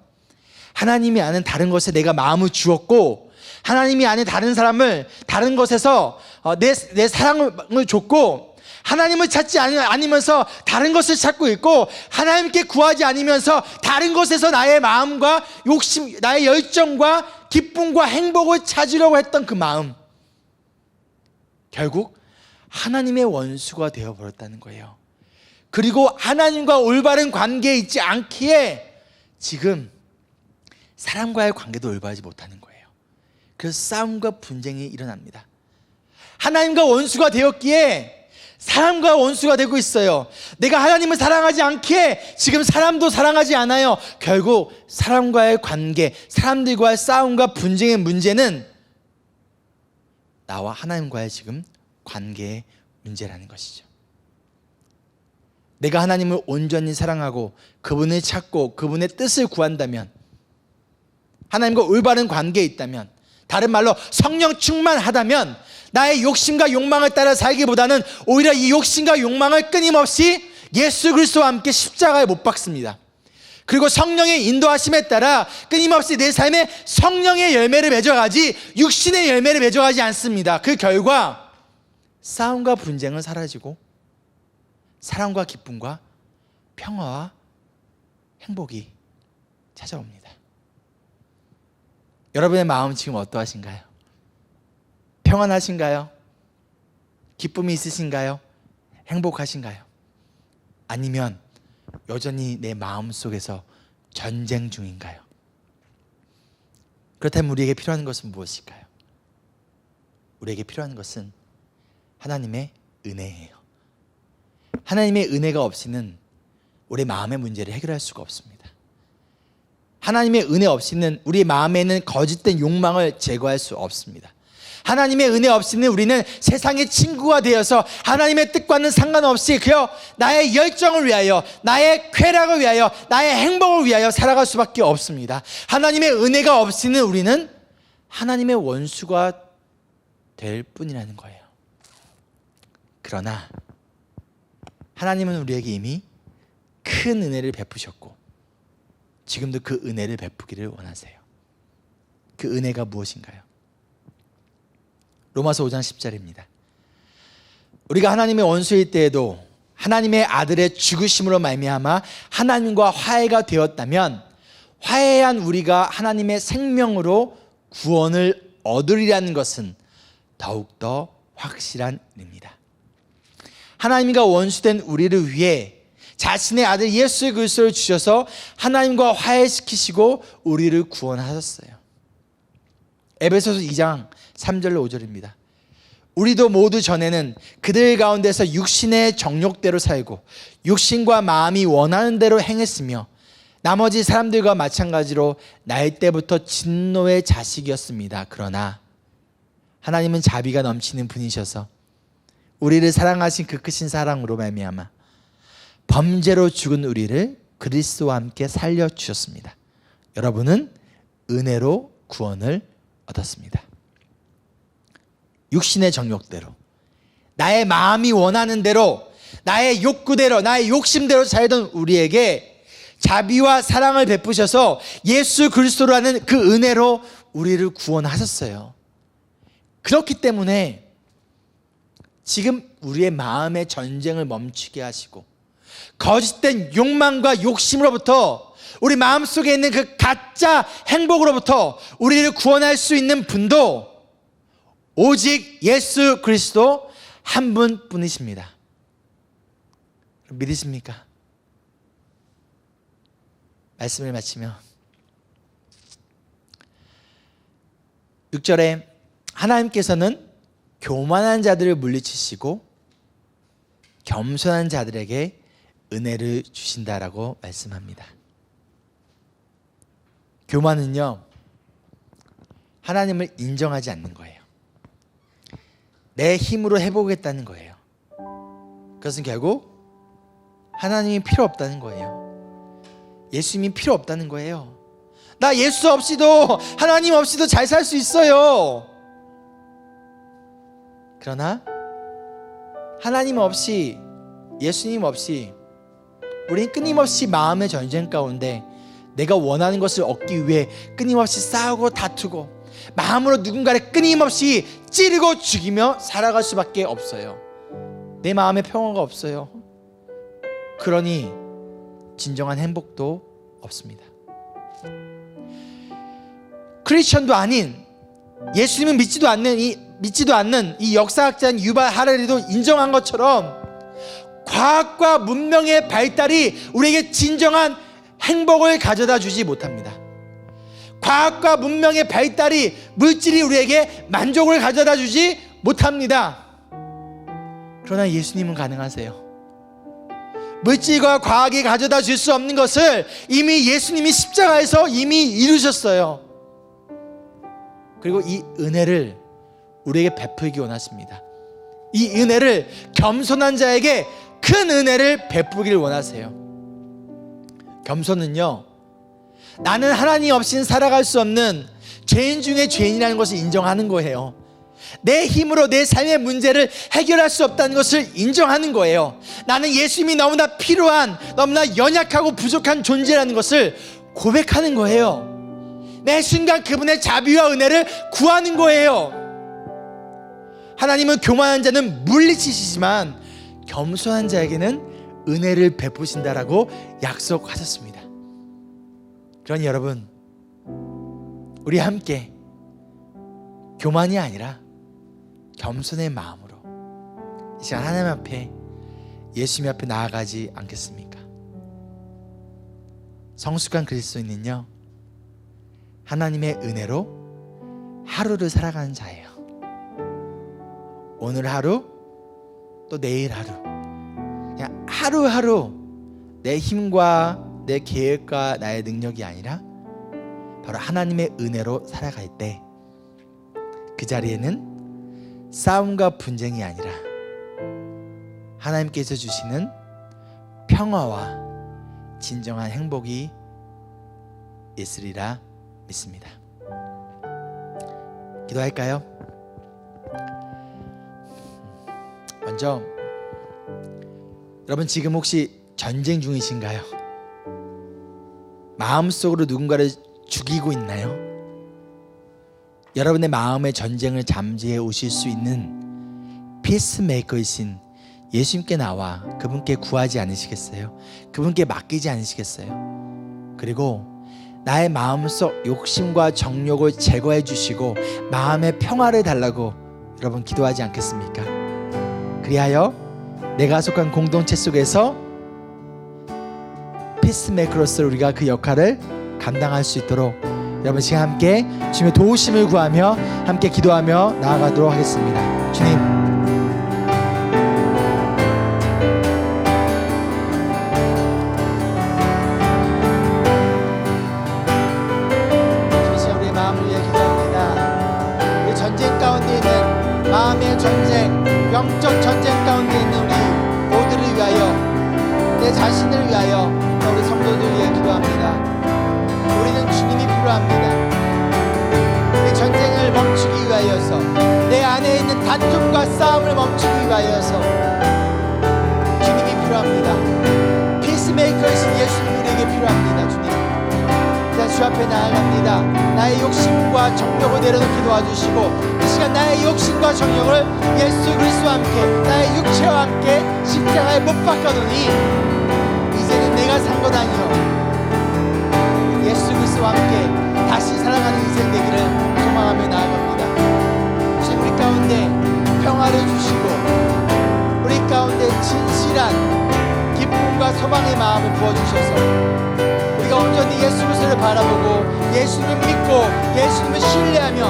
하나님이 아는 다른 것에 내가 마음을 주었고 하나님이 아닌 다른 사람을 다른 것에서 내 사랑을 줬고 하나님을 찾지 않으면서 다른 것을 찾고 있고 하나님께 구하지 않으면서 다른 것에서 나의 마음과 욕심, 나의 열정과 기쁨과 행복을 찾으려고 했던 그 마음, 결국 하나님의 원수가 되어버렸다는 거예요. 그리고 하나님과 올바른 관계에 있지 않기에 지금 사람과의 관계도 올바르지 못하는 거예요. 그래서 싸움과 분쟁이 일어납니다. 하나님과 원수가 되었기에 사람과 원수가 되고 있어요. 내가 하나님을 사랑하지 않기에 지금 사람도 사랑하지 않아요. 결국 사람과의 관계, 사람들과의 싸움과 분쟁의 문제는 나와 하나님과의 지금 관계의 문제라는 것이죠. 내가 하나님을 온전히 사랑하고 그분을 찾고 그분의 뜻을 구한다면, 하나님과 올바른 관계에 있다면, 다른 말로 성령 충만하다면 나의 욕심과 욕망을 따라 살기보다는 오히려 이 욕심과 욕망을 끊임없이 예수 그리스도와 함께 십자가에 못 박습니다. 그리고 성령의 인도하심에 따라 끊임없이 내 삶에 성령의 열매를 맺어가지 육신의 열매를 맺어가지 않습니다. 그 결과 싸움과 분쟁은 사라지고 사랑과 기쁨과 평화와 행복이 찾아옵니다. 여러분의 마음 지금 어떠하신가요? 평안하신가요? 기쁨이 있으신가요? 행복하신가요? 아니면 여전히 내 마음 속에서 전쟁 중인가요? 그렇다면 우리에게 필요한 것은 무엇일까요? 우리에게 필요한 것은 하나님의 은혜예요. 하나님의 은혜가 없이는 우리 마음의 문제를 해결할 수가 없습니다. 하나님의 은혜 없이는 우리 마음에 있는 거짓된 욕망을 제거할 수 없습니다. 하나님의 은혜 없이는 우리는 세상의 친구가 되어서 하나님의 뜻과는 상관없이 그저 나의 열정을 위하여, 나의 쾌락을 위하여, 나의 행복을 위하여 살아갈 수밖에 없습니다. 하나님의 은혜가 없이는 우리는 하나님의 원수가 될 뿐이라는 거예요. 그러나 하나님은 우리에게 이미 큰 은혜를 베푸셨고 지금도 그 은혜를 베푸기를 원하세요. 그 은혜가 무엇인가요? 로마서 5장 10절입니다. 우리가 하나님의 원수일 때에도 하나님의 아들의 죽으심으로 말미암아 하나님과 화해가 되었다면 화해한 우리가 하나님의 생명으로 구원을 얻으리라는 것은 더욱더 확실한 일입니다. 하나님과 원수된 우리를 위해 자신의 아들 예수 그리스도를 주셔서 하나님과 화해시키시고 우리를 구원하셨어요. 에베소서 2장 3절로 5절입니다. 우리도 모두 전에는 그들 가운데서 육신의 정욕대로 살고 육신과 마음이 원하는 대로 행했으며 나머지 사람들과 마찬가지로 날 때부터 진노의 자식이었습니다. 그러나 하나님은 자비가 넘치는 분이셔서 우리를 사랑하신 그 크신 사랑으로 말미암아 범죄로 죽은 우리를 그리스도와 함께 살려주셨습니다. 여러분은 은혜로 구원을 얻었습니다. 육신의 정욕대로 나의 마음이 원하는 대로 나의 욕구대로, 나의 욕심대로 살던 우리에게 자비와 사랑을 베푸셔서 예수 그리스도라는 그 은혜로 우리를 구원하셨어요. 그렇기 때문에 지금 우리의 마음의 전쟁을 멈추게 하시고 거짓된 욕망과 욕심으로부터, 우리 마음속에 있는 그 가짜 행복으로부터 우리를 구원할 수 있는 분도 오직 예수 그리스도 한 분뿐이십니다. 믿으십니까? 말씀을 마치며 6절에 하나님께서는 교만한 자들을 물리치시고 겸손한 자들에게 은혜를 주신다라고 말씀합니다. 교만은요, 하나님을 인정하지 않는 거예요. 내 힘으로 해보겠다는 거예요. 그것은 결국 하나님이 필요 없다는 거예요. 예수님이 필요 없다는 거예요. 나 예수 없이도, 하나님 없이도 잘 살 수 있어요. 그러나 하나님 없이, 예수님 없이 우리는 끊임없이 마음의 전쟁 가운데 내가 원하는 것을 얻기 위해 끊임없이 싸우고 다투고 마음으로 누군가를 끊임없이 찌르고 죽이며 살아갈 수밖에 없어요. 내 마음에 평화가 없어요. 그러니 진정한 행복도 없습니다. 크리스천도 아닌, 예수님을 믿지도 않는 이 역사학자인 유발 하라리도 인정한 것처럼 과학과 문명의 발달이 우리에게 진정한 행복을 가져다 주지 못합니다. 과학과 문명의 발달이, 물질이 우리에게 만족을 가져다 주지 못합니다. 그러나 예수님은 가능하세요. 물질과 과학이 가져다 줄 수 없는 것을 이미 예수님이 십자가에서 이미 이루셨어요. 그리고 이 은혜를 우리에게 베풀기 원하십니다. 이 은혜를 겸손한 자에게 큰 은혜를 베푸기를 원하세요. 겸손은요, 나는 하나님 없이는 살아갈 수 없는 죄인 중에 죄인이라는 것을 인정하는 거예요. 내 힘으로 내 삶의 문제를 해결할 수 없다는 것을 인정하는 거예요. 나는 예수님이 너무나 필요한, 너무나 연약하고 부족한 존재라는 것을 고백하는 거예요. 매 순간 그분의 자비와 은혜를 구하는 거예요. 하나님은 교만한 자는 물리치시지만 겸손한 자에게는 은혜를 베푸신다라고 약속하셨습니다. 그러니 여러분, 우리 함께 교만이 아니라 겸손의 마음으로 이 시간 하나님 앞에, 예수님 앞에 나아가지 않겠습니까? 성숙한 그리스도인은요, 하나님의 은혜로 하루를 살아가는 자예요. 오늘 하루, 또 내일 하루, 그냥 하루하루 내 힘과 내 계획과 나의 능력이 아니라 바로 하나님의 은혜로 살아갈 때 그 자리에는 싸움과 분쟁이 아니라 하나님께서 주시는 평화와 진정한 행복이 있으리라 믿습니다. 기도할까요? 먼저 여러분, 지금 혹시 전쟁 중이신가요? 마음속으로 누군가를 죽이고 있나요? 여러분의 마음의 전쟁을 잠재해 오실 수 있는 피스메이커이신 예수님께 나와 그분께 구하지 않으시겠어요? 그분께 맡기지 않으시겠어요? 그리고 나의 마음속 욕심과 정욕을 제거해 주시고 마음의 평화를 달라고 여러분 기도하지 않겠습니까? 그리하여 내가 속한 공동체 속에서 피스메이커로서 우리가 그 역할을 감당할 수 있도록 여러분 시간 함께 주님의 도우심을 구하며 함께 기도하며 나아가도록 하겠습니다. 주님, 우리의 마음을 위해 기도합니다. 우리 전쟁 가운데 있는 마음의 전쟁, 영적 전쟁 가운데 있는 우리 모두를 위하여, 내 자신을 위하여, 우리 성도들 위해 기도합니다. 우리는 주님이 필요합니다. 이 전쟁을 멈추기 위하여서, 내 안에 있는 다툼과 싸움을 멈추기 위하여서 나아갑니다. 나의 욕심과 정욕을 내려놓게 도와주시고 이 시간 나의 욕심과 정욕을 예수 그리스도와 함께 나의 육체와 함께 십자가에 못 박아놓으니 이제는 내가 산 것 아니요 예수 그리스도와 함께 다시 살아가는 인생 되기를 소망하며 나아갑니다. 주님 우리 가운데 평화를 주시고 우리 가운데 진실한 기쁨과 소망의 마음을 부어주셔서 우리가 온전히 예수 그리스도를 바라보고 예수님을 믿고 예수님을 신뢰하며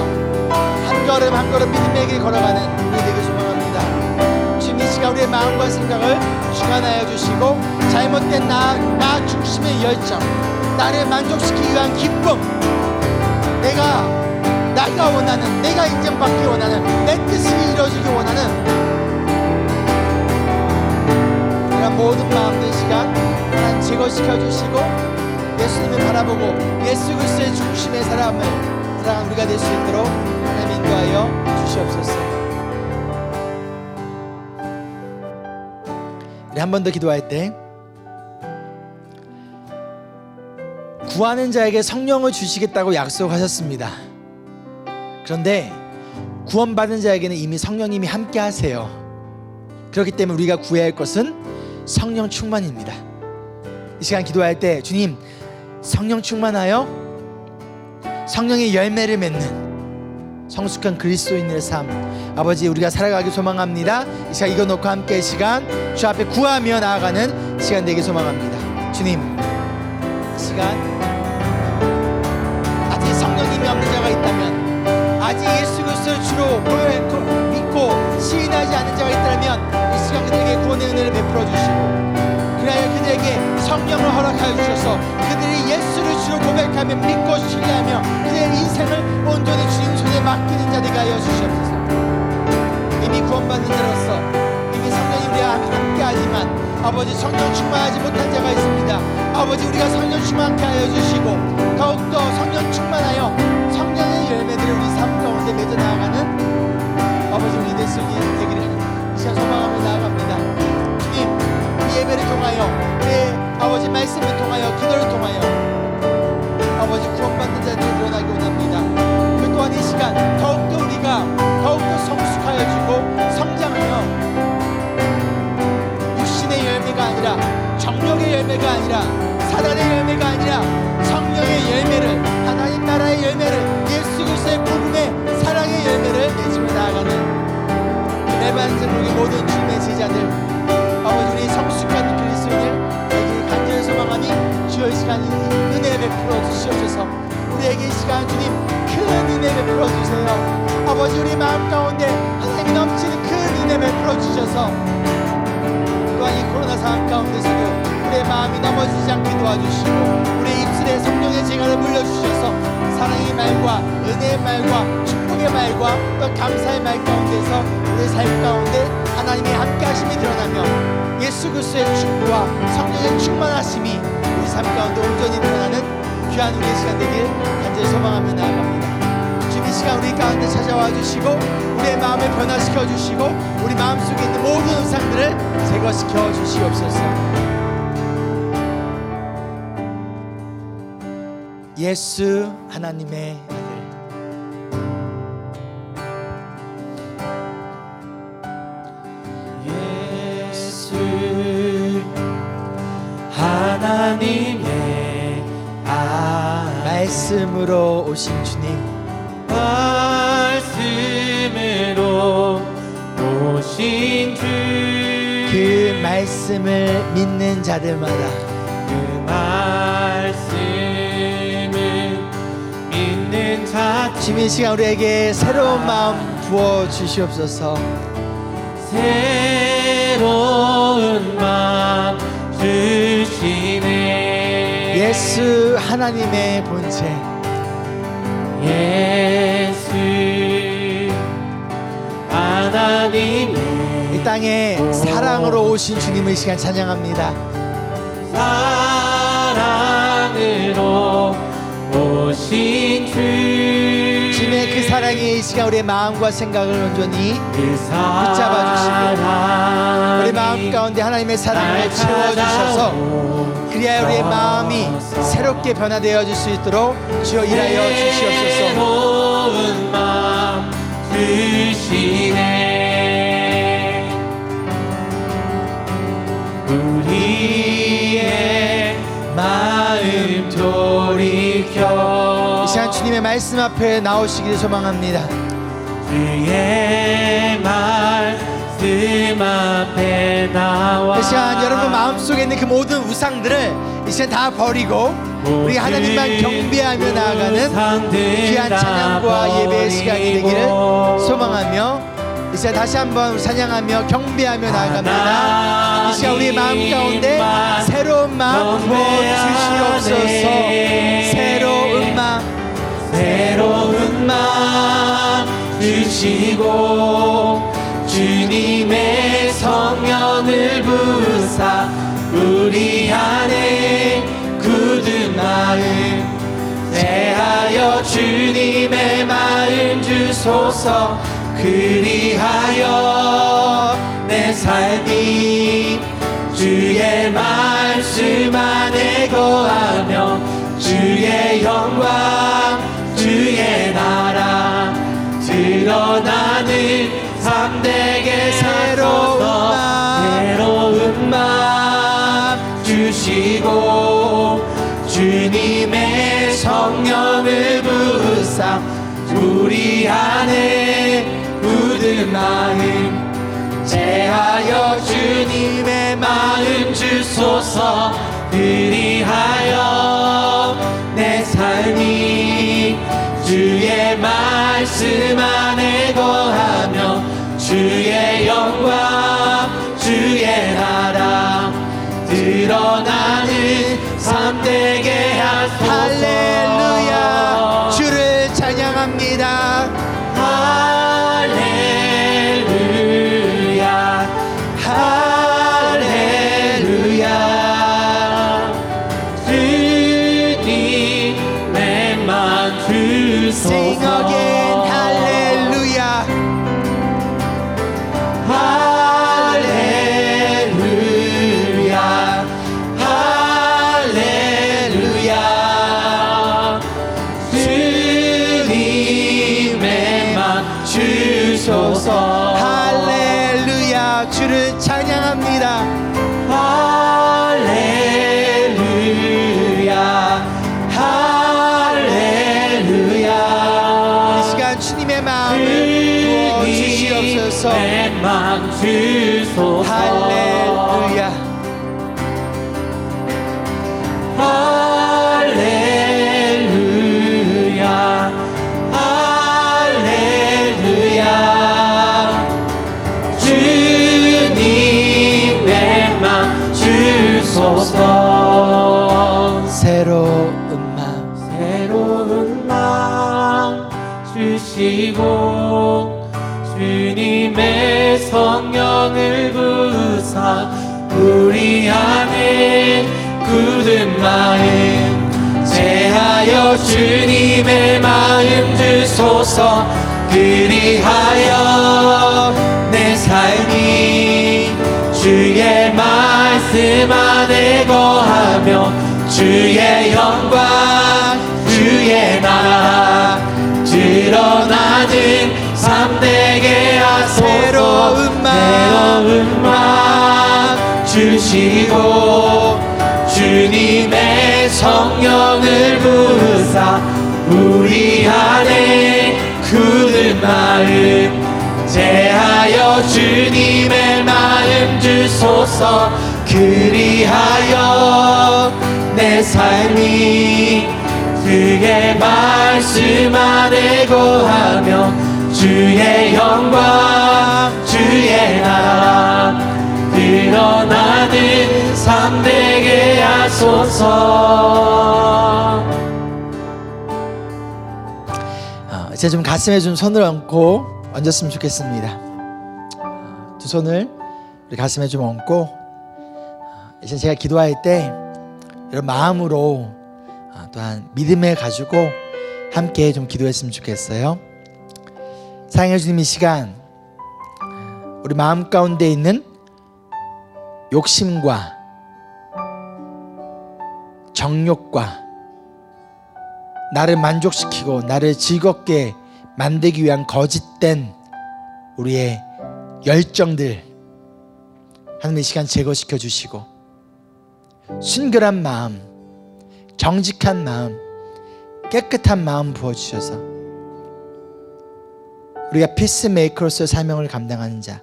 한 걸음 한 걸음 믿음의 길 걸어가는 우리 되길 소망합니다. 주님 이 시간 우리의 마음과 생각을 주관하여 주시고 잘못된 나 중심의 열정 나를 만족시키기 위한 기쁨 내가 원하는 내가 인정받기 원하는 내 뜻이 이루어지기 원하는 이런 모든 마음들 시간 하나님 제거시켜 주시고 예수님을 바라보고 예수 그리스도의 중심의 살아가는 우리가 될 수 있도록 하나님 인도하여 주시옵소서. 우리 한 번 더 기도할 때 구하는 자에게 성령을 주시겠다고 약속하셨습니다. 그런데 구원받은 자에게는 이미 성령님이 함께 하세요. 그렇기 때문에 우리가 구해야 할 것은 성령 충만입니다. 이 시간 기도할 때 주님 성령 충만하여 성령의 열매를 맺는 성숙한 그리스도인의 삶 아버지 우리가 살아가기 소망합니다. 이 시간 이거 놓고 함께 시간 주 앞에 구하며 나아가는 시간 되기 소망합니다. 주님 이 시간 아직 성령님이 없는 자가 있다면 아직 예수 그리스도를 주로 믿고 시인하지 않은 자가 있다면 이 시간 그들에게 구원의 은혜를 베풀어 주시고 그래야 그들에게 성령을 허락하여 주셔서 그들이 예수를 주로 고백하며 믿고 신뢰하며 그들의 인생을 온전히 주님 손에 맡기는 자들이 하여 주시옵소서. 이미 구원받는 자로서 이미 성령이 우리와 함께하지만 아버지 성령 충만하지 못한 자가 있습니다. 아버지 우리가 성령 충만하게 하여 주시고 더욱더 성령 충만하여 성령의 열매들을 우리 삶 가운데 맺어 나아가는 아버지 우리 대성이 되기를 이 시간 소망하며 나아갑니다. 주님 이 예배를 통하여 내 아버지 말씀을 통하여 기도를 통하여 아버지 구원받는 자들이 일어나기 원합니다. 그 또한 이 시간 더욱더 우리가 더욱더 성숙하여지고 성장하여 육신의 열매가 아니라 정욕의 열매가 아니라 사단의 열매가 아니라 성령의 열매를 하나님 나라의 열매를 예수 그리스도의 복음의 사랑의 열매를 맺으며 나아가는 레반전국의 모든 주님의 제자들 아버지 우리 성숙한 그리스도인을 여기 간절히 소망하니 주여 이 시간 은혜 베풀어 주시옵소서. 우리에게 이 시간 주님 큰 은혜 베풀어 주세요. 아버지 우리 마음 가운데 하나님이 넘치는 큰 은혜 베풀어 주셔서 또한 이 코로나 상황 가운데서도 우리의 마음이 넘어지지 않게 도와주시고 우리의 입술에 성령의 재갈을 물려주셔서 사랑의 말과 은혜의 말과 축복의 말과 또 감사의 말 가운데서 우리의 삶 가운데 하나님의 함께하심이 드러나며 예수 그리스도의 축복과 성령의 충만하심이 우리 삶 가운데 온전히 드러나는 귀한 우리의 시간 되길 간절히 소망하며 나아갑니다. 주님 이 시간 우리 가운데 찾아와 주시고 우리의 마음을 변화시켜 주시고 우리 마음속에 있는 모든 의상들을 제거시켜 주시옵소서. 예수 하나님의 하나님의 말씀으로 오신 주님 말씀으로 오신 주 그 말씀을 믿는 자들마다 그 말씀을 믿는 자 주님 이 시간 우리에게 새로운 마음 부어 주시옵소서. 새로운 마음 주시네 예수 하나님의 본체 예수 하나님의 이 땅에 사랑으로 오신 주님을 이 시간 찬양합니다. 사랑으로 오신 주 주님의 그 사랑이 이 시간 우리의 마음과 생각을 온전히 붙잡아 주시고 우리 마음 가운데 하나님의 사랑을 채워주셔서 그 그리하여 우리의 마음이 새롭게 변화되어 질 수 있도록 주여 일하여 주시옵소서. 새로운 마음 주시네. 우리의 마음 돌이켜 이 시간 주님의 말씀 앞에 나오시기를 소망합니다. 주의 말씀 앞에 나와 이 시간 여러분 마음속에 있는 그 모든 우상들을 이 시간 다 버리고 우리 하나님만 경배하며 나아가는 귀한 찬양과 예배의 시간이 되기를 소망하며 이 시간 다시 한번 우리 찬양하며 경배하며 나아갑니다. 이 시간 우리의 마음 가운데 새로운 마음 부어주시옵소서. 새로운 마음 주시고 주님의 성령을 부으사 우리 안에 굳은 마음 대하여 주님의 마음 주소서. 그리하여 내 삶이 주의 말씀 안에 거하며 주의 영광 주의 나라 드러나는 삶 되게 새로운 마음 주시고 주님의 성령을 부으사 우리 안에 굳은 마음 제하여 주님의 마음 주소서. 그리하여 내 삶이 주의 말씀 안에 거하며 주의 영광 주의 나라 드러나는 삶 되게 하소서. 할렐루야 주를 찬양합니다. 할렐루야 할렐루야 주님의만 주소서. Sing again 할렐루야 할렐루야 할렐루야 주님의만 주소서. 할렐루야 주를 찬양합니다. 할렐루야 할렐루야 이 시간 주님의 마음을 부어주시옵소서. 주님의만 주소서. 할렐루야 할렐루야 할렐루야 주님의만 주소서. 새로운 마음 주시고 주님의 성령을 부으사 우리 안에 굳은 마음 제하여 주님의 마음 주소서. 그리하여 내 삶이 주의 말씀 안에 거하며 주의 영광 주의 나라 드러나는 삶 되게 하소서. 새로운 마음 주시고 주님의 성령을 부으사 우리 안에 굳은 마음 제하여 주님의 마음 주소서. 그리하여 내 삶이 주의 말씀 안에 거하며 주의 영광 주의 나라 드러나는 삶 되게 하소서. 이제 좀 가슴에 좀 손을 얹고 얹었으면 좋겠습니다. 두 손을 우리 가슴에 좀 얹고 이제 제가 기도할 때 이런 마음으로 또한 믿음을 가지고 함께 좀 기도했으면 좋겠어요. 사랑해 주님, 이 시간 우리 마음 가운데 있는 욕심과 정욕과 나를 만족시키고 나를 즐겁게 만들기 위한 거짓된 우리의 열정들 하나님 이 시간 제거시켜 주시고 순결한 마음, 정직한 마음, 깨끗한 마음 부어주셔서 우리가 피스메이커로서의 사명을 감당하는 자,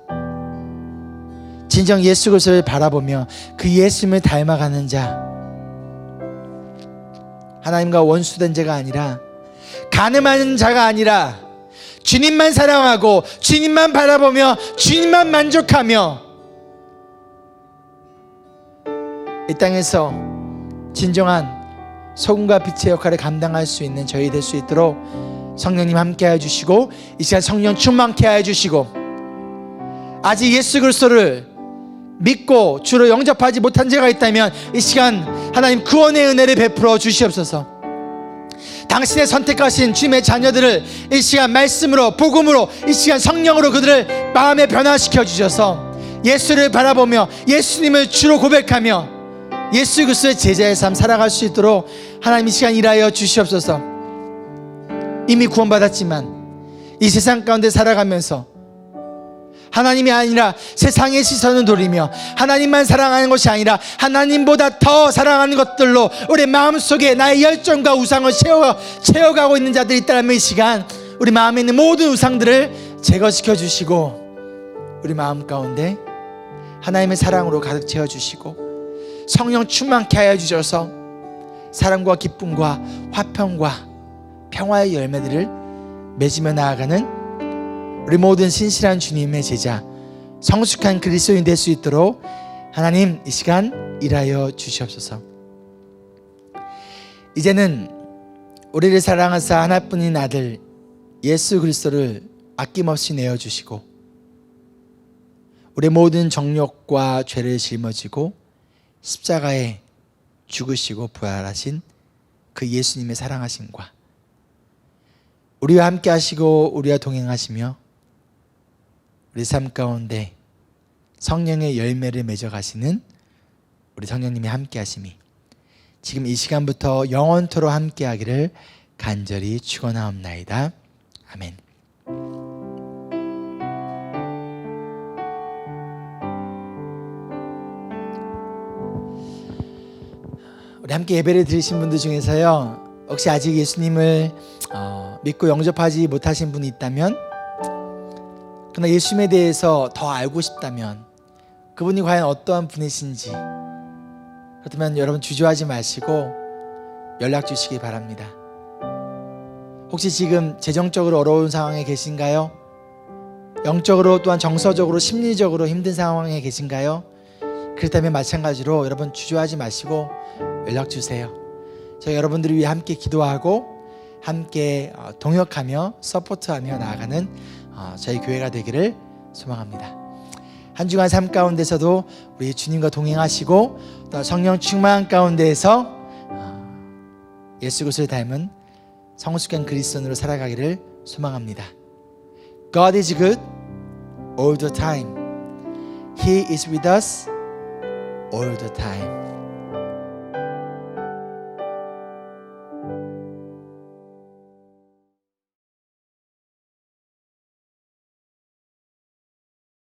진정 예수 그리스도를 바라보며 그 예수님을 닮아가는 자, 하나님과 원수된 자가 아니라 간음하는 자가 아니라 주님만 사랑하고 주님만 바라보며 주님만 만족하며 이 땅에서 진정한 소금과 빛의 역할을 감당할 수 있는 저희 될 수 있도록 성령님 함께 해주시고 이 시간 성령 충만케 해주시고 아직 예수 그리스도를 믿고 주로 영접하지 못한 자가 있다면 이 시간 하나님 구원의 은혜를 베풀어 주시옵소서. 당신의 선택하신 주님의 자녀들을 이 시간 말씀으로 복음으로 이 시간 성령으로 그들을 마음에 변화시켜 주셔서 예수를 바라보며 예수님을 주로 고백하며 예수 그리스도의 제자의 삶 살아갈 수 있도록 하나님 이 시간 일하여 주시옵소서. 이미 구원받았지만 이 세상 가운데 살아가면서 하나님이 아니라 세상의 시선을 돌리며 하나님만 사랑하는 것이 아니라 하나님보다 더 사랑하는 것들로 우리 마음속에 나의 열정과 우상을 채워가고 있는 자들이 있다면 이 시간 우리 마음에 있는 모든 우상들을 제거시켜 주시고 우리 마음 가운데 하나님의 사랑으로 가득 채워주시고 성령 충만케 하여 주셔서 사랑과 기쁨과 화평과 평화의 열매들을 맺으며 나아가는 우리 모든 신실한 주님의 제자 성숙한 그리스도인 될 수 있도록 하나님 이 시간 일하여 주시옵소서. 이제는 우리를 사랑하사 하나뿐인 아들 예수 그리스도를 아낌없이 내어주시고 우리 모든 정욕과 죄를 짊어지고 십자가에 죽으시고 부활하신 그 예수님의 사랑하심과 우리와 함께 하시고 우리와 동행하시며 우리 삶 가운데 성령의 열매를 맺어 가시는 우리 성령님이 함께 하심이 지금 이 시간부터 영원토록 함께 하기를 간절히 축원하옵나이다. 아멘. 우리 함께 예배를 드리신 분들 중에서요 혹시 아직 예수님을 믿고 영접하지 못하신 분이 있다면 그러나 예수님에 대해서 더 알고 싶다면 그분이 과연 어떠한 분이신지 그렇다면 여러분 주저하지 마시고 연락 주시기 바랍니다. 혹시 지금 재정적으로 어려운 상황에 계신가요? 영적으로 또한 정서적으로 심리적으로 힘든 상황에 계신가요? 그렇다면 마찬가지로 여러분 주저하지 마시고 연락 주세요. 저희 여러분들을 위해 함께 기도하고 함께 동역하며 서포트하며 나아가는 저희 교회가 되기를 소망합니다. 한 주간 삶 가운데서도 우리 주님과 동행하시고 또 성령 충만 가운데에서 예수 그리스도를 닮은 성숙한 그리스도인으로 살아가기를 소망합니다. God is good all the time. He is with us all the time.